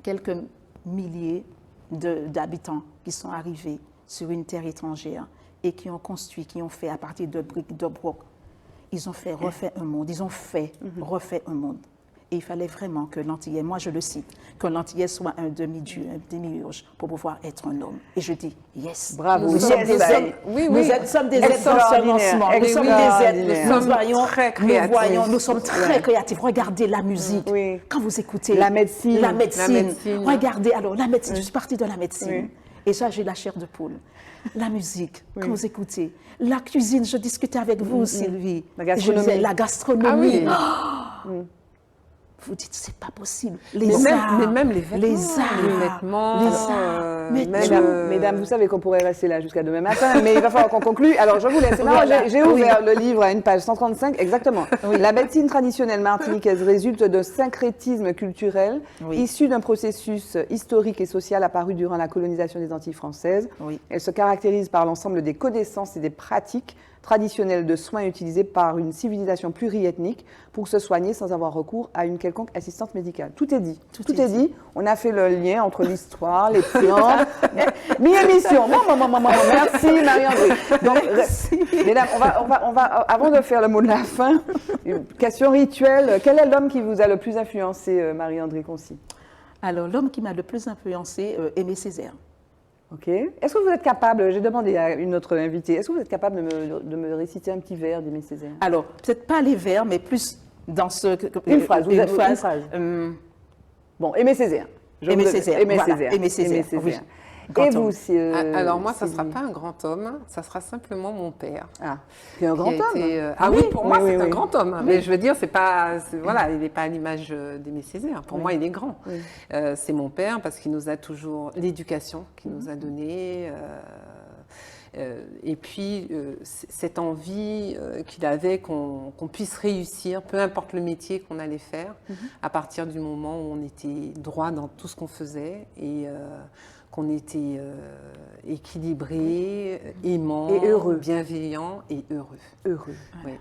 Quelques milliers d'habitants qui sont arrivés sur une terre étrangère et qui ont construit, qui ont fait à partir de briques, de brocs. Ils ont fait refait un monde, ils ont fait refait un monde. Et il fallait vraiment que l'Antillais, moi je le cite, que l'Antillais soit un demi-dieu, un demi-urge pour pouvoir être un homme. Et je dis, yes. Bravo. Nous sommes des hommes. Nous sommes des êtres en lancement. Nous sommes des êtres. Nous sommes très créatifs. Regardez la musique. Quand vous écoutez. La médecine. Regardez, alors la médecine, je suis partie de la médecine. Et ça, j'ai la chair de poule. La musique, quand vous écoutez. La cuisine, je discutais avec vous, Sylvie. La gastronomie. La gastronomie. Ah oui. Vous dites, c'est pas possible. Mais même les vêtements. Mesdames, vous savez qu'on pourrait rester là jusqu'à demain matin, mais il va falloir qu'on conclue. Alors, je vous laisse. J'ai ouvert le livre à une page 135, exactement. La médecine traditionnelle martiniquaise résulte d'un syncrétisme culturel issu d'un processus historique et social apparu durant la colonisation des Antilles françaises. Elle se caractérise par l'ensemble des connaissances et des pratiques traditionnelles de soins utilisées par une civilisation pluriethnique pour se soigner sans avoir recours à une quelconque assistance médicale. Tout est dit. Tout est dit. On a fait le lien entre l'histoire, les plantes. Mi-émission. Merci Marie-André. Donc, mesdames, on va, avant de faire le mot de la fin, une question rituelle. Quel est l'homme qui vous a le plus influencé, Marie-André Concy? Alors, l'homme qui m'a le plus influencé, Aimé Césaire. Ok. Est-ce que vous êtes capable, j'ai demandé à une autre invitée, est-ce que vous êtes capable de me réciter un petit vers d'Aimé Césaire? Alors, peut-être pas les vers, mais plus dans ce... Une phrase. Bon, Aimé Césaire. Aimé Césaire. Aimé Césaire. Aimé Césaire. Oui. Et vous, alors moi, ça ne sera pas un grand homme, ça sera simplement mon père. Ah, c'est un grand homme. Ah oui, pour moi, c'est un grand homme. Mais je veux dire, voilà, il n'est pas à l'image d'Aimé Césaire. Pour moi, il est grand. C'est mon père parce qu'il nous a toujours l'éducation qu'il nous a donnée. Et puis, cette envie qu'il avait qu'on puisse réussir, peu importe le métier qu'on allait faire, à partir du moment où on était droit dans tout ce qu'on faisait et qu'on était équilibré, aimant, et heureux, bienveillant et heureux. Heureux. Oui.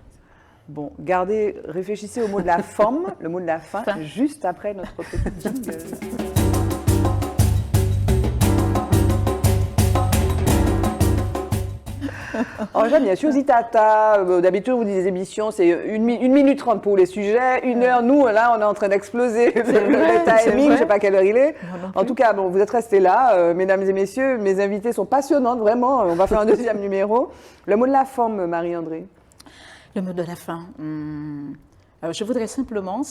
Bon, réfléchissez au mot de la forme, le mot de la fin, juste après notre petit jingle. Oh, j'aime bien. Suzy Tata, d'habitude, vous dites des émissions, c'est 1 minute 30 pour les sujets, 1 heure. Nous, là, on est en train d'exploser le timing, je ne sais pas quelle heure il est. En tout cas, bon, vous êtes restés là. Mesdames et messieurs, mes invités sont passionnantes, vraiment. On va faire un deuxième numéro. Le mot de la forme, Marie-André. Le mot de la fin. Alors, je voudrais simplement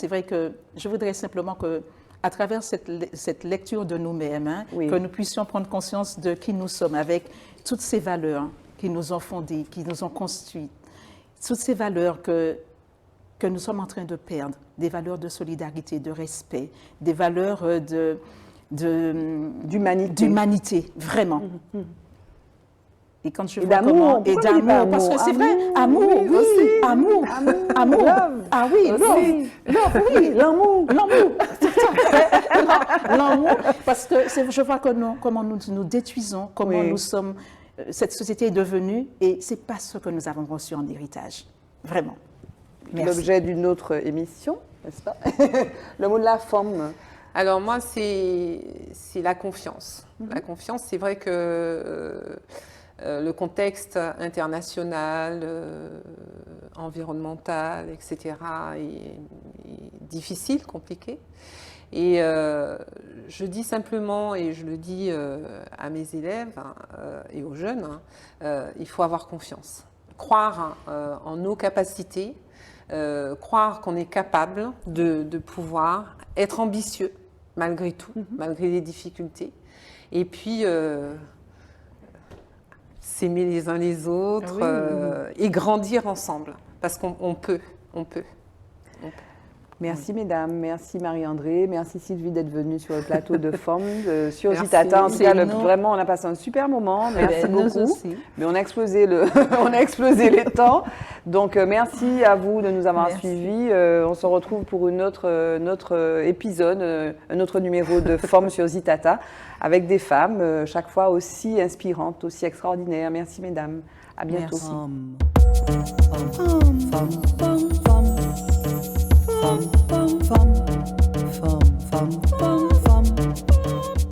que, à travers cette lecture de nous-mêmes, que nous puissions prendre conscience de qui nous sommes avec toutes ces valeurs qui nous ont fondés, qui nous ont construits, toutes ces valeurs que nous sommes en train de perdre, des valeurs de solidarité, de respect, des valeurs d'humanité, vraiment. Et quand je vois comment... Et d'amour, parce que c'est vrai, amour, amour, ah oui, l'amour, l'amour, parce que je vois comment nous détruisons, comment nous sommes... Cette société est devenue, et ce n'est pas ce que nous avons reçu en héritage. Vraiment. L'objet d'une autre émission, n'est-ce pas? Le mot de la forme. Alors moi, c'est la confiance. La confiance, c'est vrai que le contexte international, environnemental, etc., est difficile, compliqué. Et je dis simplement, et je le dis à mes élèves et aux jeunes, il faut avoir confiance. Croire en nos capacités, croire qu'on est capable de pouvoir être ambitieux malgré tout, malgré les difficultés, Et puis, s'aimer les uns les autres et grandir ensemble. Parce qu'on peut. Merci mesdames, merci Marie-André, merci Sylvie d'être venue sur le plateau de Femmes sur Zitata. En tout cas, vraiment, on a passé un super moment. Merci beaucoup. Aussi. Mais on a explosé les temps. Donc, merci à vous de nous avoir suivis. On se retrouve pour un autre épisode, un autre numéro de Femmes sur Zitata, avec des femmes, chaque fois aussi inspirantes, aussi extraordinaires. Merci mesdames. À bientôt.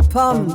Femme.